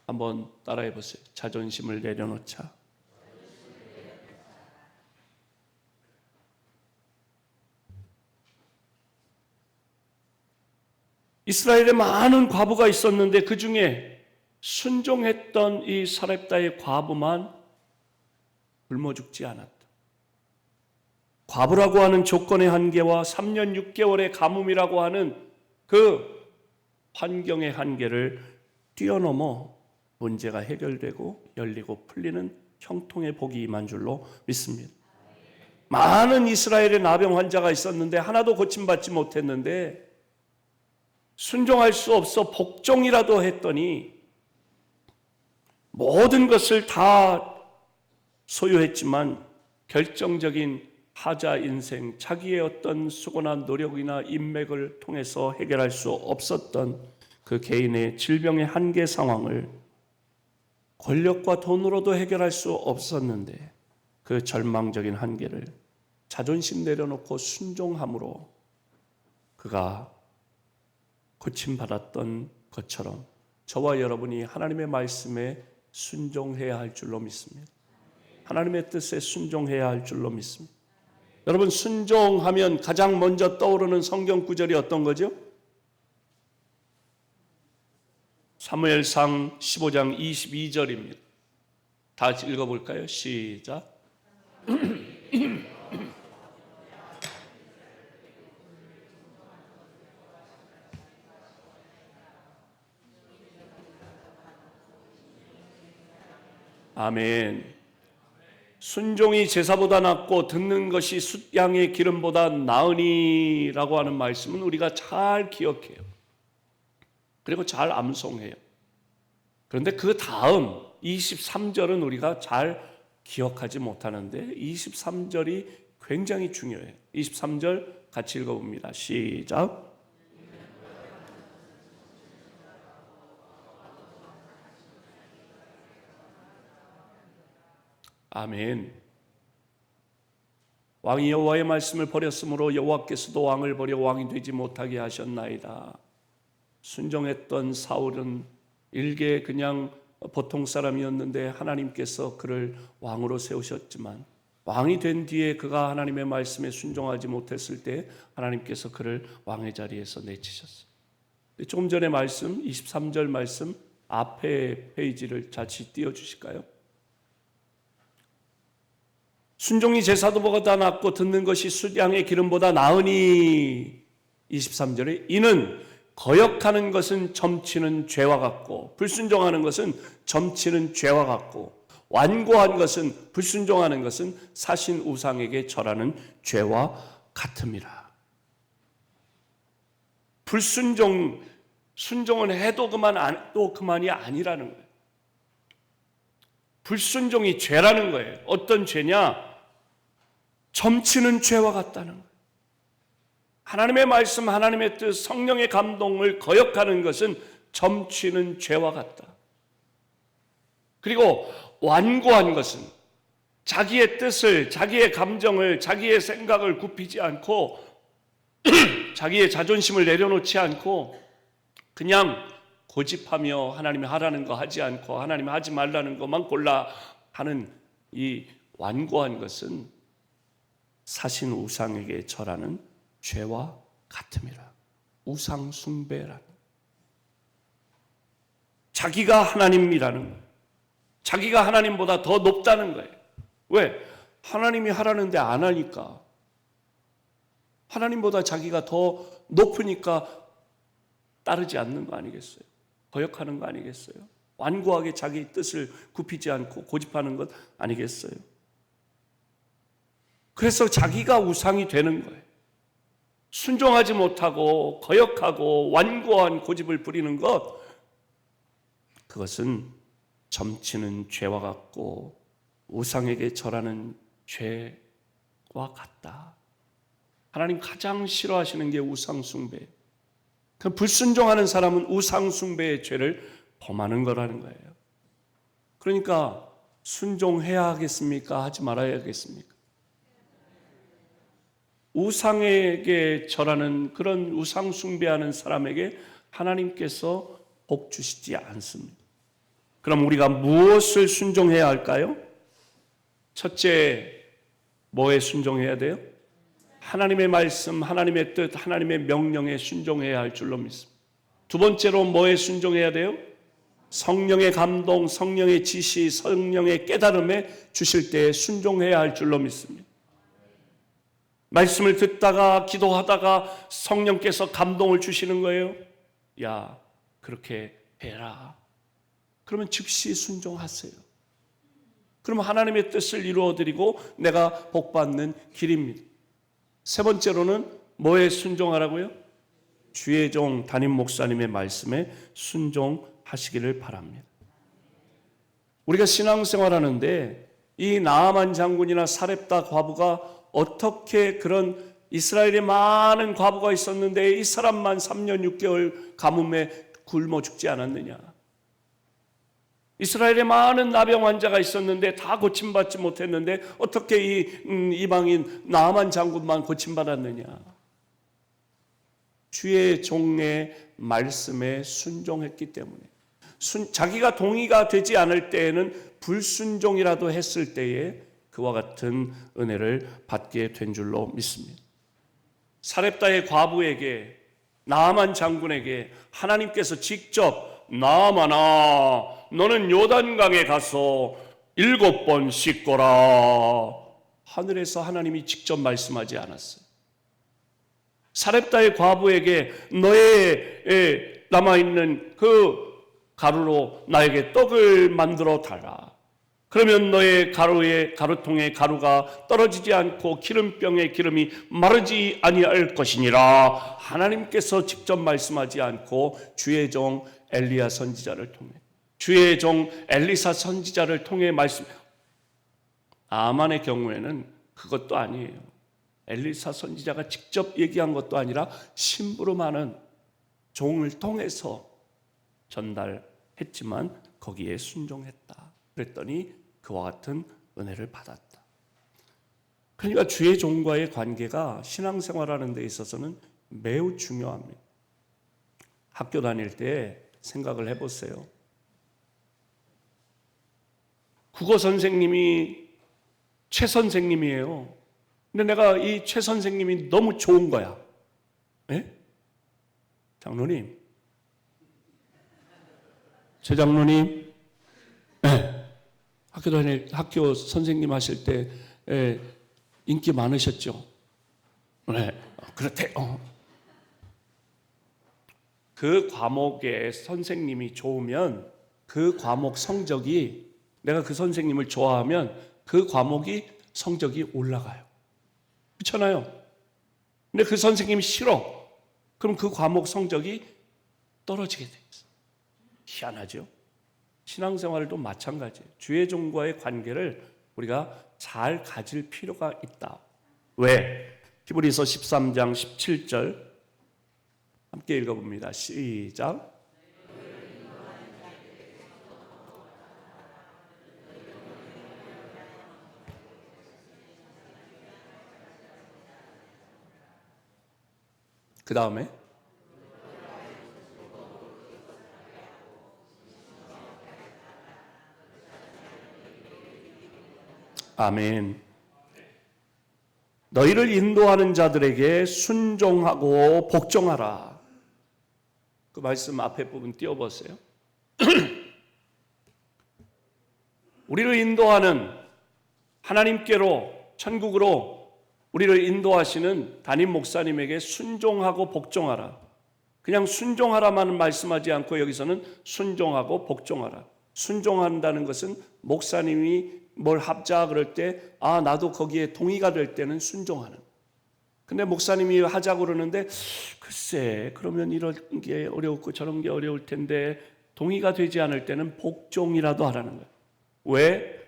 한번 따라해 보세요. 자존심을 내려놓자. 이스라엘에 많은 과부가 있었는데 그 중에 순종했던 이 사렙다의 과부만 굶어 죽지 않았다. 과부라고 하는 조건의 한계와 3년 6개월의 가뭄이라고 하는 그 환경의 한계를 뛰어넘어 문제가 해결되고 열리고 풀리는 형통의 복이 임한 줄로 믿습니다. 많은 이스라엘의 나병 환자가 있었는데 하나도 고침받지 못했는데 순종할 수 없어 복종이라도 했더니 모든 것을 다 소유했지만 결정적인 하자 인생, 자기의 어떤 수고나 노력이나 인맥을 통해서 해결할 수 없었던 그 개인의 질병의 한계 상황을 권력과 돈으로도 해결할 수 없었는데 그 절망적인 한계를 자존심 내려놓고 순종함으로 그가 고침받았던 것처럼 저와 여러분이 하나님의 말씀에 순종해야 할 줄로 믿습니다. 하나님의 뜻에 순종해야 할 줄로 믿습니다. 여러분, 순종하면 가장 먼저 떠오르는 성경 구절이 어떤 거죠? 사무엘상 15장 22절입니다. 다 같이 읽어볼까요? 시작. 아멘. 순종이 제사보다 낫고 듣는 것이 숫양의 기름보다 나으니라고 하는 말씀은 우리가 잘 기억해요. 그리고 잘 암송해요. 그런데 그 다음 23절은 우리가 잘 기억하지 못하는데 23절이 굉장히 중요해요. 23절 같이 읽어봅니다. 시작. 아멘. 왕이 여호와의 말씀을 버렸으므로 여호와께서도 왕을 버려 왕이 되지 못하게 하셨나이다. 순종했던 사울은 일개 그냥 보통 사람이었는데 하나님께서 그를 왕으로 세우셨지만 왕이 된 뒤에 그가 하나님의 말씀에 순종하지 못했을 때 하나님께서 그를 왕의 자리에서 내치셨어요. 조금 전에 말씀 23절 말씀 앞에 페이지를 같이 띄워주실까요? 순종이 제사도보다 낫고 듣는 것이 숫양의 기름보다 나으니 23절에 이는 거역하는 것은 점치는 죄와 같고 불순종하는 것은 점치는 죄와 같고 완고한 것은 불순종하는 것은 사신 우상에게 절하는 죄와 같음이라. 순종은 해도 그만이 아니라는 거예요. 불순종이 죄라는 거예요. 어떤 죄냐? 점치는 죄와 같다는 거예요. 하나님의 말씀, 하나님의 뜻, 성령의 감동을 거역하는 것은 점치는 죄와 같다. 그리고 완고한 것은 자기의 뜻을, 자기의 감정을, 자기의 생각을 굽히지 않고 자기의 자존심을 내려놓지 않고 그냥 고집하며 하나님이 하라는 거 하지 않고 하나님이 하지 말라는 것만 골라 하는 이 완고한 것은 사신 우상에게 절하는 죄와 같음이라. 우상 숭배라는, 자기가 하나님이라는 거예요. 자기가 하나님보다 더 높다는 거예요. 왜? 하나님이 하라는데 안 하니까. 하나님보다 자기가 더 높으니까 따르지 않는 거 아니겠어요? 거역하는 거 아니겠어요? 완고하게 자기 뜻을 굽히지 않고 고집하는 것 아니겠어요? 그래서 자기가 우상이 되는 거예요. 순종하지 못하고 거역하고 완고한 고집을 부리는 것, 그것은 점치는 죄와 같고 우상에게 절하는 죄와 같다. 하나님 가장 싫어하시는 게 우상 숭배. 그 불순종하는 사람은 우상 숭배의 죄를 범하는 거라는 거예요. 그러니까 순종해야 하겠습니까? 하지 말아야 하겠습니까? 우상에게 절하는 그런 우상 숭배하는 사람에게 하나님께서 복 주시지 않습니다. 그럼 우리가 무엇을 순종해야 할까요? 첫째, 뭐에 순종해야 돼요? 하나님의 말씀, 하나님의 뜻, 하나님의 명령에 순종해야 할 줄로 믿습니다. 두 번째로 뭐에 순종해야 돼요? 성령의 감동, 성령의 지시, 성령의 깨달음에 주실 때에 순종해야 할 줄로 믿습니다. 말씀을 듣다가 기도하다가 성령께서 감동을 주시는 거예요. 야, 그렇게 해라. 그러면 즉시 순종하세요. 그러면 하나님의 뜻을 이루어드리고 내가 복받는 길입니다. 세 번째로는 뭐에 순종하라고요? 주의 종 담임 목사님의 말씀에 순종하시기를 바랍니다. 우리가 신앙생활하는데 이 나아만 장군이나 사렙다 과부가 어떻게 그런 이스라엘에 많은 과부가 있었는데 이 사람만 3년 6개월 가뭄에 굶어 죽지 않았느냐? 이스라엘에 많은 나병 환자가 있었는데 다 고침받지 못했는데 어떻게 이 이방인 나아만 장군만 고침받았느냐? 주의 종의 말씀에 순종했기 때문에. 자기가 동의가 되지 않을 때에는 불순종이라도 했을 때에 그와 같은 은혜를 받게 된 줄로 믿습니다. 사렙다의 과부에게, 나아만 장군에게 하나님께서 직접 나아만아 너는 요단강에 가서 7번 씻거라. 하늘에서 하나님이 직접 말씀하지 않았어요. 사렙다의 과부에게 너의 남아있는 그 가루로 나에게 떡을 만들어 달라. 그러면 너의 가루통에 가루가 떨어지지 않고 기름병에 기름이 마르지 아니할 것이니라. 하나님께서 직접 말씀하지 않고 주의 종 엘리야 선지자를 통해, 주의 종 엘리사 선지자를 통해 말씀. 나아만의 경우에는 그것도 아니에요. 엘리사 선지자가 직접 얘기한 것도 아니라 심부름하는 종을 통해서 전달했지만 거기에 순종했다. 그랬더니 그와 같은 은혜를 받았다. 그러니까 주의 종과의 관계가 신앙생활하는 데 있어서는 매우 중요합니다. 학교 다닐 때 생각을 해보세요. 국어 선생님이 최 선생님이에요. 근데 내가 이 최 선생님이 너무 좋은 거야. 예? 장로님, 최 장로님, 예. 학교 선생님 하실 때 인기 많으셨죠? 네, 그렇대요. 그 과목의 선생님이 좋으면 그 과목 성적이, 내가 그 선생님을 좋아하면 그 과목이 성적이 올라가요. 그렇잖아요. 근데 그 선생님이 싫어. 그럼 그 과목 성적이 떨어지게 돼 있어요. 희한하죠? 신앙생활도 마찬가지예요. 주의 종과의 관계를 우리가 잘 가질 필요가 있다. 왜? 히브리서 13장 17절 함께 읽어봅니다. 시작. 그 다음에 아멘. 너희를 인도하는 자들에게 순종하고 복종하라. 그 말씀 앞에 부분 띄워보세요. 우리를 인도하는 하나님께로 천국으로 우리를 인도하시는 담임 목사님에게 순종하고 복종하라. 그냥 순종하라만 말씀하지 않고 여기서는 순종하고 복종하라. 순종한다는 것은 목사님이 뭘 합자 그럴 때 나도 거기에 동의가 될 때는 순종하는. 근데 목사님이 하자고 그러는데 글쎄 그러면 이런 게 어렵고 저런 게 어려울 텐데 동의가 되지 않을 때는 복종이라도 하라는 거예요. 왜?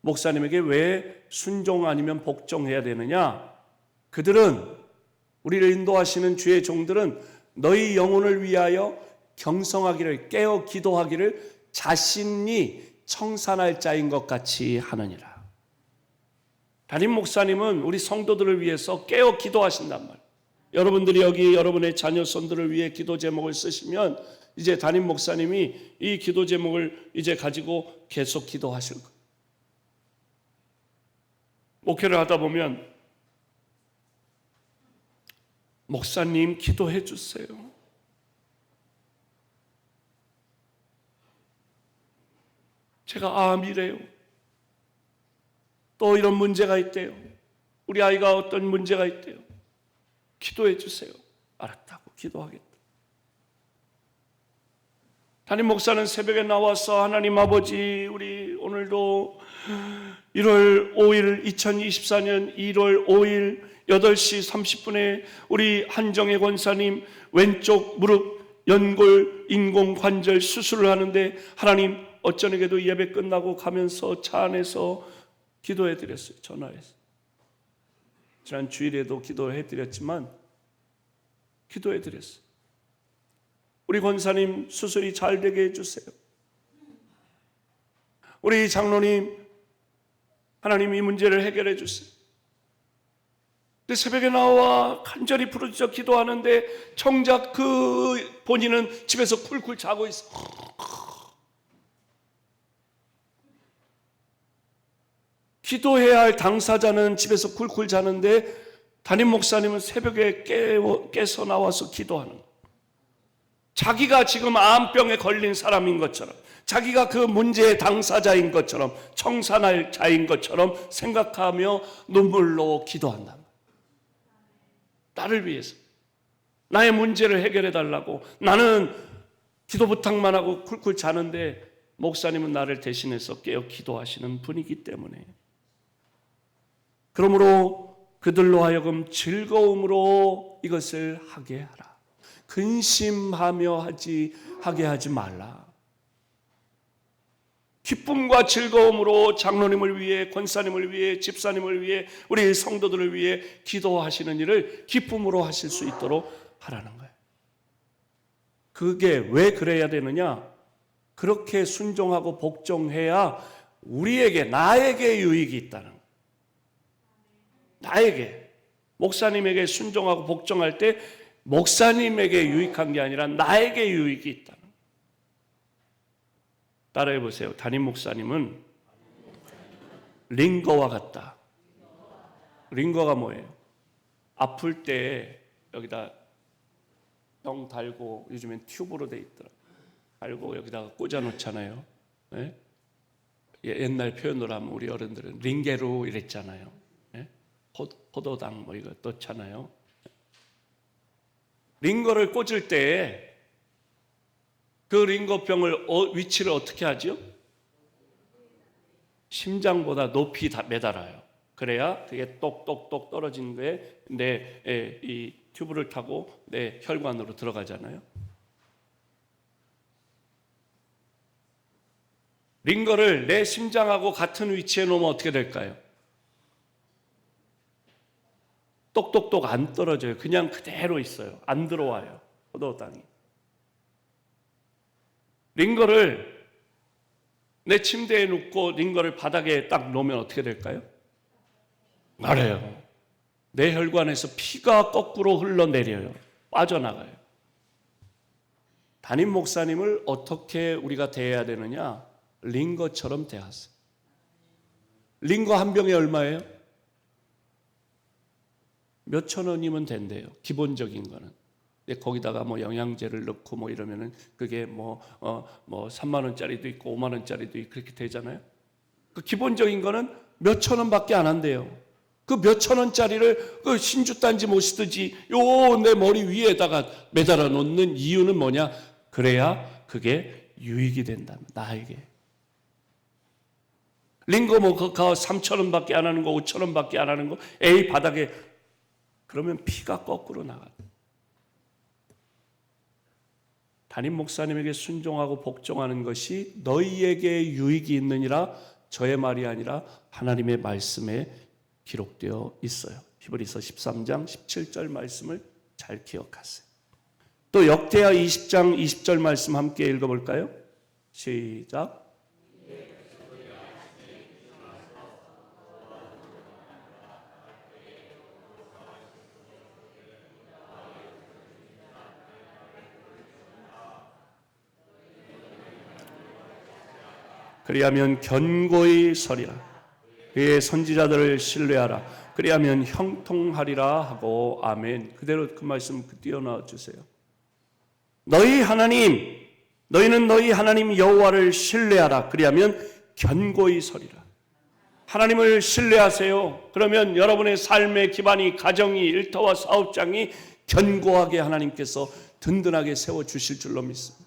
목사님에게 왜 순종 아니면 복종해야 되느냐? 그들은 우리를 인도하시는 주의 종들은 너희 영혼을 위하여 경성하기를 깨어 기도하기를 자신이 청산할 자인 것 같이 하느니라. 담임 목사님은 우리 성도들을 위해서 깨어 기도하신단 말이에요. 여러분들이 여기 여러분의 자녀 손들을 위해 기도 제목을 쓰시면 이제 담임 목사님이 이 기도 제목을 이제 가지고 계속 기도하실 거예요. 목회를 하다 보면 목사님 기도해 주세요. 제가 암이래요. 또 이런 문제가 있대요. 우리 아이가 어떤 문제가 있대요. 기도해 주세요. 알았다고 기도하겠다. 담임 목사는 새벽에 나와서 하나님 아버지 우리 오늘도 1월 5일 2024년 1월 5일 8시 30분에 우리 한정혜 권사님 왼쪽 무릎 연골 인공관절 수술을 하는데 하나님 어쩌게도 예배 끝나고 가면서 차 안에서 기도해 드렸어요. 전화해서. 지난 주일에도 기도해 드렸지만 기도해 드렸어요. 우리 권사님 수술이 잘 되게 해주세요. 우리 장로님 하나님 이 문제를 해결해 주세요. 근데 새벽에 나와 간절히 부르짖어 기도하는데 정작 그 본인은 집에서 쿨쿨 자고 있어. 기도해야 할 당사자는 집에서 쿨쿨 자는데 담임 목사님은 새벽에 깨서 나와서 기도하는 거예요. 자기가 지금 암병에 걸린 사람인 것처럼 자기가 그 문제의 당사자인 것처럼 청산할 자인 것처럼 생각하며 눈물로 기도한다. 나를 위해서 나의 문제를 해결해 달라고. 나는 기도 부탁만 하고 쿨쿨 자는데 목사님은 나를 대신해서 깨어 기도하시는 분이기 때문에 그러므로 그들로 하여금 즐거움으로 이것을 하게 하라. 근심하며 하게 하지 말라. 기쁨과 즐거움으로 장로님을 위해 권사님을 위해 집사님을 위해 우리 성도들을 위해 기도하시는 일을 기쁨으로 하실 수 있도록 하라는 거예요. 그게 왜 그래야 되느냐? 그렇게 순종하고 복종해야 우리에게 나에게 유익이 있다는 거예요. 나에게 목사님에게 순종하고 복종할 때 목사님에게 유익한 게 아니라 나에게 유익이 있다는 거예요. 따라해 보세요. 담임 목사님은 링거와 같다. 링거가 뭐예요? 아플 때 여기다 병 달고 요즘엔 튜브로 돼 있더라. 달고 여기다가 꽂아 놓잖아요. 네? 옛날 표현으로 하면 우리 어른들은 링게로 이랬잖아요. 네? 포도당 뭐 이거 넣잖아요. 링거를 꽂을 때 그 링거병을 위치를 어떻게 하죠? 심장보다 높이 매달아요. 그래야 그게 똑똑똑 떨어진 거에 이 튜브를 타고 내 혈관으로 들어가잖아요. 링거를 내 심장하고 같은 위치에 놓으면 어떻게 될까요? 똑똑똑 안 떨어져요. 그냥 그대로 있어요. 안 들어와요. 포도당이. 링거를 내 침대에 눕고 링거를 바닥에 딱 놓으면 어떻게 될까요? 말해요. 내 혈관에서 피가 거꾸로 흘러내려요. 빠져나가요. 담임 목사님을 어떻게 우리가 대해야 되느냐? 링거처럼 대하세요. 링거 한 병에 얼마예요? 몇천 원이면 된대요. 기본적인 거는. 근데 거기다가 뭐 영양제를 넣고 뭐 이러면은 그게 뭐 3만 원짜리도 있고 5만 원짜리도 있고 그렇게 되잖아요. 그 기본적인 거는 몇천 원밖에 안 한대요. 그 몇천 원짜리를 그 신주단지 못 쓰듯이 요 내 머리 위에다가 매달아 놓는 이유는 뭐냐? 그래야 그게 유익이 된다. 나에게. 링거 뭐 그거 3천 원밖에 안 하는 거 5천 원밖에 안 하는 거 에이 바닥에 그러면 피가 거꾸로 나가. 담임 목사님에게 순종하고 복종하는 것이 너희에게 유익이 있느니라 저의 말이 아니라 하나님의 말씀에 기록되어 있어요. 히브리서 13장 17절 말씀을 잘 기억하세요. 또 역대하 20장 20절 말씀 함께 읽어볼까요? 시작. 그리하면 견고히 서리라. 그의 선지자들을 신뢰하라. 그리하면 형통하리라 하고 아멘. 그대로 그 말씀 띄어넣어 주세요. 너희 하나님, 너희는 너희 하나님 여호와를 신뢰하라. 그리하면 견고히 서리라. 하나님을 신뢰하세요. 그러면 여러분의 삶의 기반이 가정이 일터와 사업장이 견고하게 하나님께서 든든하게 세워주실 줄로 믿습니다.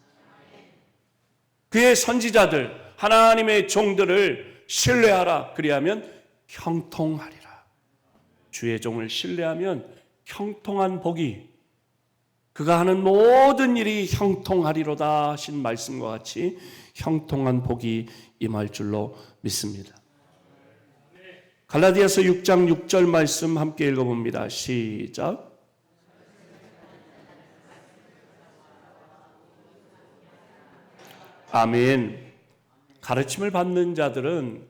그의 선지자들 하나님의 종들을 신뢰하라. 그리하면 형통하리라. 주의 종을 신뢰하면 형통한 복이 그가 하는 모든 일이 형통하리로다 하신 말씀과 같이 형통한 복이 임할 줄로 믿습니다. 갈라디아서 6장 6절 말씀 함께 읽어봅니다. 시작. 아멘. 가르침을 받는 자들은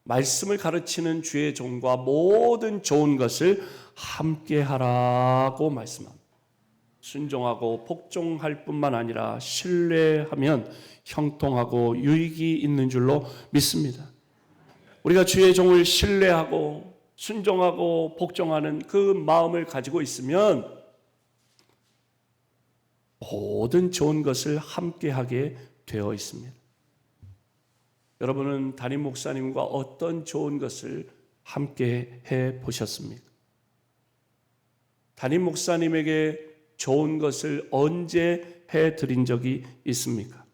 말씀을 가르치는 주의 종과 모든 좋은 것을 함께 하라고 말씀합니다. 순종하고 복종할 뿐만 아니라 신뢰하면 형통하고 유익이 있는 줄로 믿습니다. 우리가 주의 종을 신뢰하고 순종하고 복종하는 그 마음을 가지고 있으면 모든 좋은 것을 함께하게 되어 있습니다. 여러분은 담임 목사님과 어떤 좋은 것을 함께 해 보셨습니까? 담임 목사님에게 좋은 것을 언제 해 드린 적이 있습니까?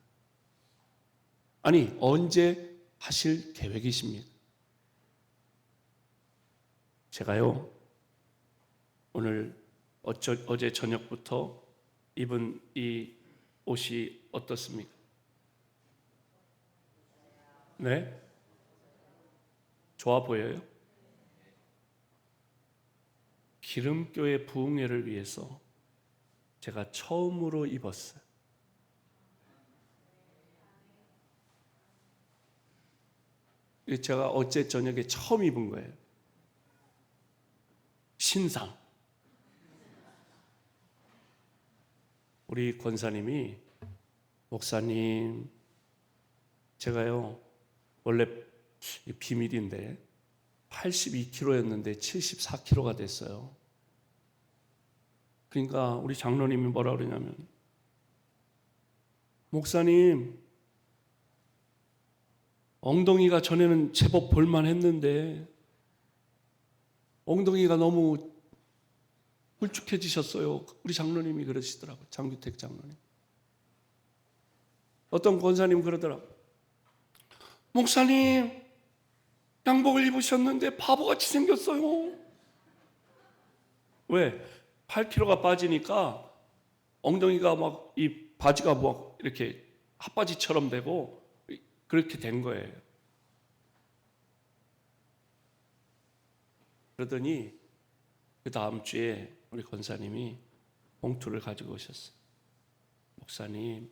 아니, 언제 하실 계획이십니까? 제가요, 오늘 어제 저녁부터 입은 이 옷이 어떻습니까? 네? 좋아 보여요? 기름교회 부흥회를 위해서 제가 처음으로 입었어요. 제가 어제 저녁에 처음 입은 거예요. 신상. 우리 권사님이 목사님, 제가요 원래 비밀인데 82kg였는데 74kg가 됐어요. 그러니까 우리 장로님이 뭐라 그러냐면, 목사님 엉덩이가 전에는 제법 볼만했는데 엉덩이가 너무 홀쭉해지셨어요. 우리 장로님이 그러시더라고요. 장규택 장로님. 어떤 권사님 그러더라고요. 목사님 양복을 입으셨는데 바보같이 생겼어요. 왜? 8kg가 빠지니까 엉덩이가 막 이 바지가 막 이렇게 핫바지처럼 되고 그렇게 된 거예요. 그러더니 그 다음 주에 우리 권사님이 봉투를 가지고 오셨어요. 목사님,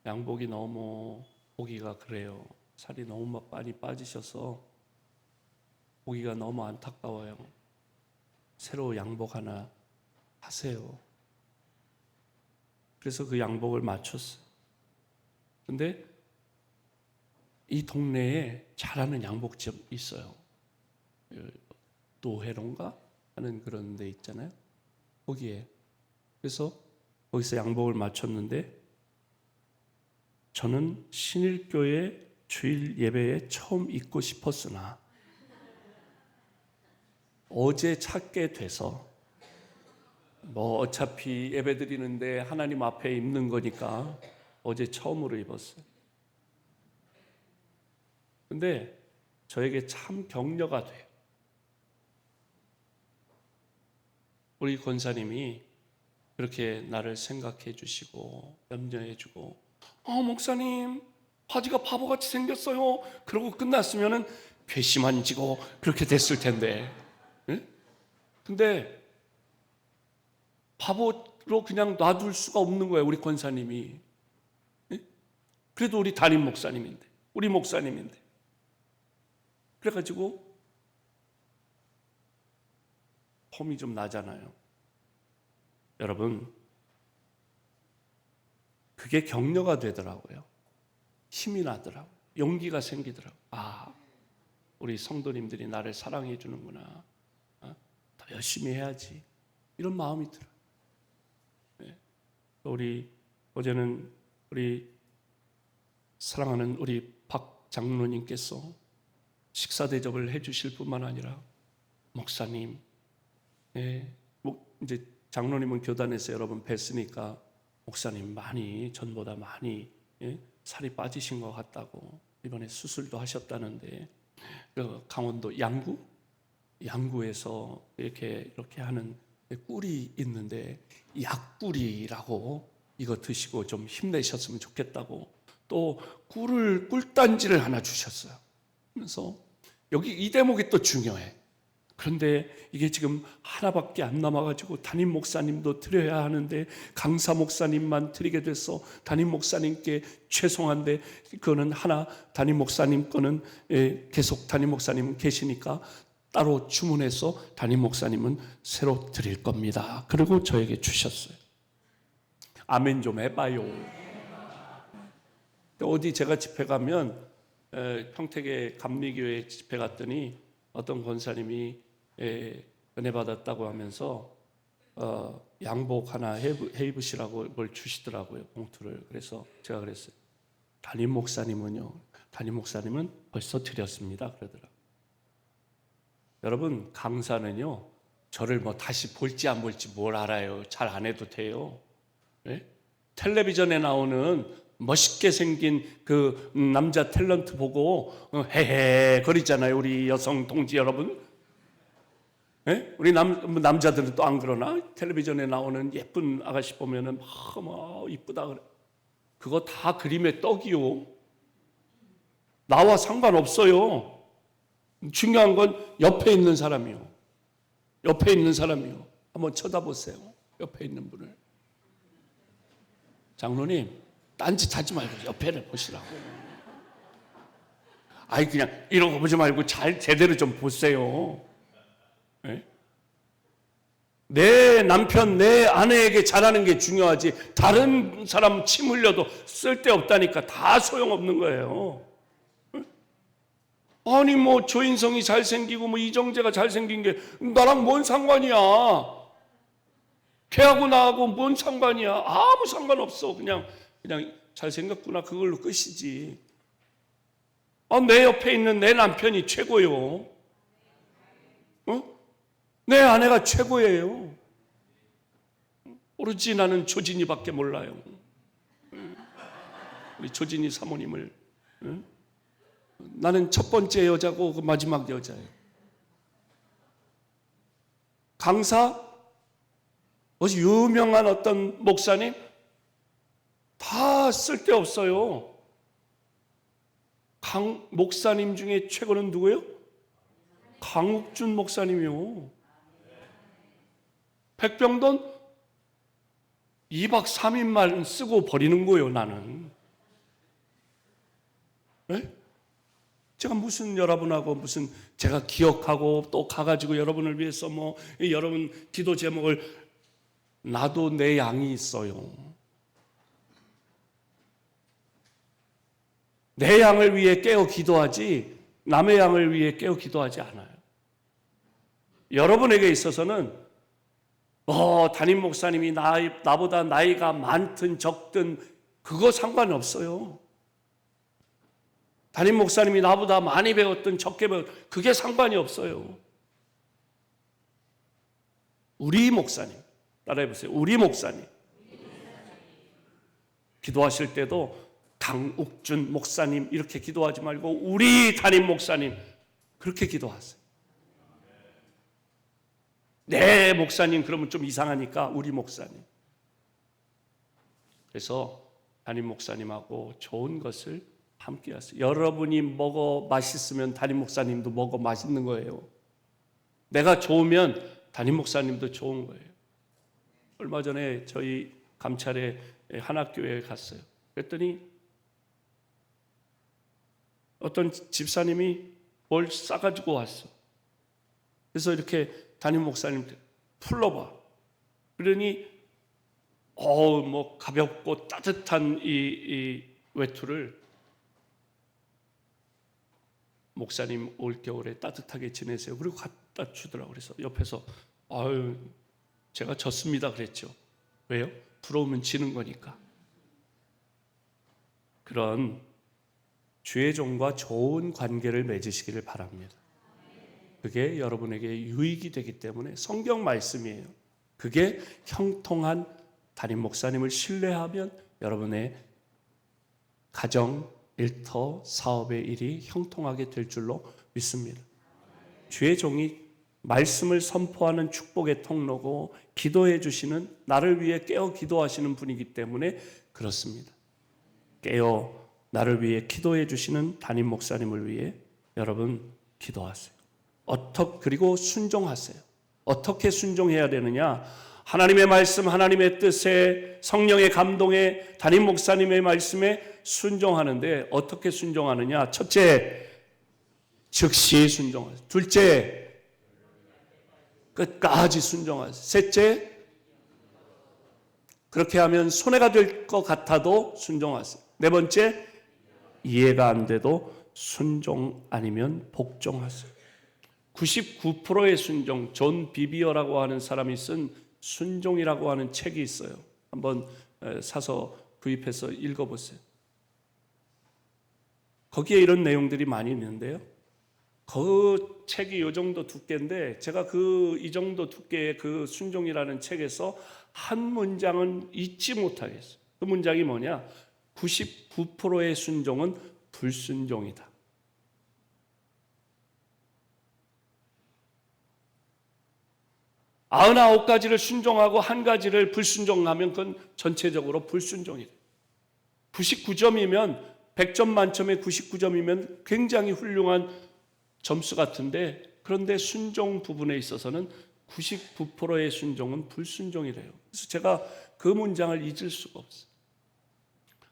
양복이 너무 보기가 그래요. 살이 너무 많이 빠지셔서 보기가 너무 안타까워요. 새로 양복 하나 하세요. 그래서 그 양복을 맞췄어요. 근데 이 동네에 잘하는 양복점 있어요. 노회론가 하는 그런 데 있잖아요. 거기에. 그래서 거기서 양복을 맞췄는데 저는 신일교회 주일 예배에 처음 입고 싶었으나 어제 찾게 돼서 뭐 어차피 예배 드리는데 하나님 앞에 입는 거니까 어제 처음으로 입었어요. 근데 저에게 참 격려가 돼요. 우리 권사님이 그렇게 나를 생각해 주시고 염려해 주고 목사님 바지가 바보같이 생겼어요. 그러고 끝났으면은 괘씸한 지고 그렇게 됐을 텐데. 응? 근데 바보로 그냥 놔둘 수가 없는 거예요. 우리 권사님이. 응? 그래도 우리 담임 목사님인데 우리 목사님인데 그래가지고 폼이 좀 나잖아요. 여러분 그게 격려가 되더라고요. 힘이 나더라고요. 용기가 생기더라고요. 우리 성도님들이 나를 사랑해 주는구나. 더 열심히 해야지. 이런 마음이 들어요. 네. 우리 어제는 우리 사랑하는 우리 박 장로님께서 식사 대접을 해주실 뿐만 아니라 목사님, 이제 장로님은 교단에서 여러분 뵀으니까 목사님 많이 전보다 많이 살이 빠지신 것 같다고 이번에 수술도 하셨다는데 강원도 양구에서 이렇게 하는 꿀이 있는데 약꿀이라고 이거 드시고 좀 힘내셨으면 좋겠다고 또 꿀단지를 하나 주셨어요. 그래서 여기 이 대목이 또 중요해. 그런데 이게 지금 하나밖에 안 남아가지고 담임 목사님도 드려야 하는데 강사 목사님만 드리게 돼서 담임 목사님께 죄송한데 그거는 하나 담임 목사님 거는 계속 담임 목사님 계시니까 따로 주문해서 담임 목사님은 새로 드릴 겁니다. 그리고 저에게 주셨어요. 아멘 좀 해봐요. 어디 제가 집회 가면 평택의 감리교회 집회 갔더니 어떤 권사님이 은혜 받았다고 하면서 양복 하나 해입으시라고 뭘 주시더라고요. 봉투를. 그래서 제가 그랬어요. 담임 목사님은 벌써 드렸습니다. 그러더라고요. 여러분 강사는요 저를 뭐 다시 볼지 안 볼지 뭘 알아요. 잘 안 해도 돼요. 네? 텔레비전에 나오는 멋있게 생긴 그 남자 탤런트 보고 헤헤 거리잖아요. 우리 여성 동지 여러분. 네? 우리 남자들은 또 안 그러나? 텔레비전에 나오는 예쁜 아가씨 보면은 막 이쁘다 그래. 그거 다 그림의 떡이요. 나와 상관없어요. 중요한 건 옆에 있는 사람이요. 옆에 있는 사람이요. 한번 쳐다보세요. 옆에 있는 분을. 장로님, 딴짓 하지 말고 옆에를 보시라고. 그냥 이런 거 보지 말고 잘 제대로 좀 보세요. 네? 내 남편, 내 아내에게 잘하는 게 중요하지 다른 사람 침 흘려도 쓸데없다니까. 다 소용없는 거예요. 아니 뭐 조인성이 잘생기고 뭐 이정재가 잘생긴 게 나랑 뭔 상관이야. 걔하고 나하고 뭔 상관이야. 아무 상관없어. 그냥 잘생겼구나 그걸로 끝이지. 내 옆에 있는 내 남편이 최고요. 내 아내가 최고예요. 오로지 나는 조진이밖에 몰라요. 우리 조진이 사모님을. 나는 첫 번째 여자고 그 마지막 여자예요. 강사, 어제 유명한 어떤 목사님 다 쓸데없어요. 목사님 중에 최고는 누구예요? 강욱준 목사님이요. 백병돈 2박 3일만 쓰고 버리는 거예요. 나는. 네? 제가 무슨 여러분하고 무슨 제가 기억하고 또 가가지고 여러분을 위해서 뭐 여러분 기도 제목을 나도 내 양이 있어요. 내 양을 위해 깨어 기도하지 남의 양을 위해 깨어 기도하지 않아요. 여러분에게 있어서는 담임 목사님이 나보다 나이가 많든 적든 그거 상관없어요. 담임 목사님이 나보다 많이 배웠든 적게 배웠든 그게 상관이 없어요. 우리 목사님, 따라해보세요. 우리 목사님. 기도하실 때도 강욱준 목사님 이렇게 기도하지 말고 우리 담임 목사님 그렇게 기도하세요. 내 목사님 그러면 좀 이상하니까 우리 목사님. 그래서 담임 목사님하고 좋은 것을 함께 하세요. 여러분이 먹어 맛있으면 담임 목사님도 먹어 맛있는 거예요. 내가 좋으면 담임 목사님도 좋은 거예요. 얼마 전에 저희 감찰에 한 학교에 갔어요. 그랬더니 어떤 집사님이 뭘 싸가지고 왔어. 그래서 이렇게 담임 목사님한테 풀러봐. 그러니 가볍고 따뜻한 이 외투를 목사님 올겨울에 따뜻하게 지내세요. 그리고 갖다 주더라고. 그래서 옆에서 제가 졌습니다 그랬죠. 왜요? 부러우면 지는 거니까. 그런 주의 종과 좋은 관계를 맺으시기를 바랍니다. 그게 여러분에게 유익이 되기 때문에 성경 말씀이에요. 그게 형통한 담임 목사님을 신뢰하면 여러분의 가정, 일터, 사업의 일이 형통하게 될 줄로 믿습니다. 주의 종이 말씀을 선포하는 축복의 통로고 기도해 주시는 나를 위해 깨어 기도하시는 분이기 때문에 그렇습니다. 깨어 나를 위해 기도해 주시는 담임 목사님을 위해 여러분 기도하세요. 그리고 순종하세요. 어떻게 순종해야 되느냐? 하나님의 말씀, 하나님의 뜻에 성령의 감동에 담임 목사님의 말씀에 순종하는데 어떻게 순종하느냐? 첫째, 즉시 순종하세요. 둘째, 끝까지 순종하세요. 셋째, 그렇게 하면 손해가 될 것 같아도 순종하세요. 네 번째, 이해가 안 돼도 순종 아니면 복종하세요. 99%의 순종, 존 비비어라고 하는 사람이 쓴 순종이라고 하는 책이 있어요. 한번 사서 구입해서 읽어보세요. 거기에 이런 내용들이 많이 있는데요. 그 책이 이 정도 두께인데 제가 이 정도 두께의 그 순종이라는 책에서 한 문장은 잊지 못하겠어요. 그 문장이 뭐냐? 99%의 순종은 불순종이다. 99가지를 순종하고 한 가지를 불순종하면 그건 전체적으로 불순종이다. 99점이면 100점 만점에 99점이면 굉장히 훌륭한 점수 같은데 그런데 순종 부분에 있어서는 99%의 순종은 불순종이래요. 그래서 제가 그 문장을 잊을 수가 없어요.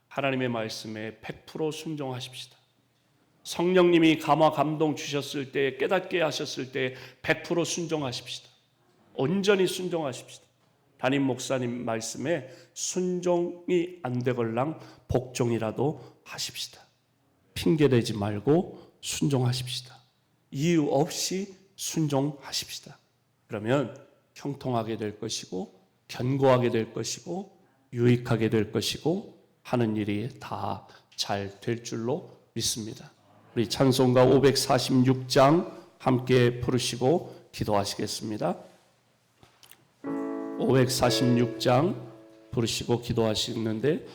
하나님의 말씀에 100% 순종하십시다. 성령님이 감화 감동 주셨을 때 깨닫게 하셨을 때 100% 순종하십시다. 온전히 순종하십시다. 담임 목사님 말씀에 순종이 안 되걸랑 복종이라도 하십시다. 핑계대지 말고 순종하십시다. 이유 없이 순종하십시다. 그러면 형통하게 될 것이고 견고하게 될 것이고 유익하게 될 것이고 하는 일이 다 잘 될 줄로 믿습니다. 우리 찬송가 546장 함께 부르시고 기도하시겠습니다. 546장 부르시고 기도하시는데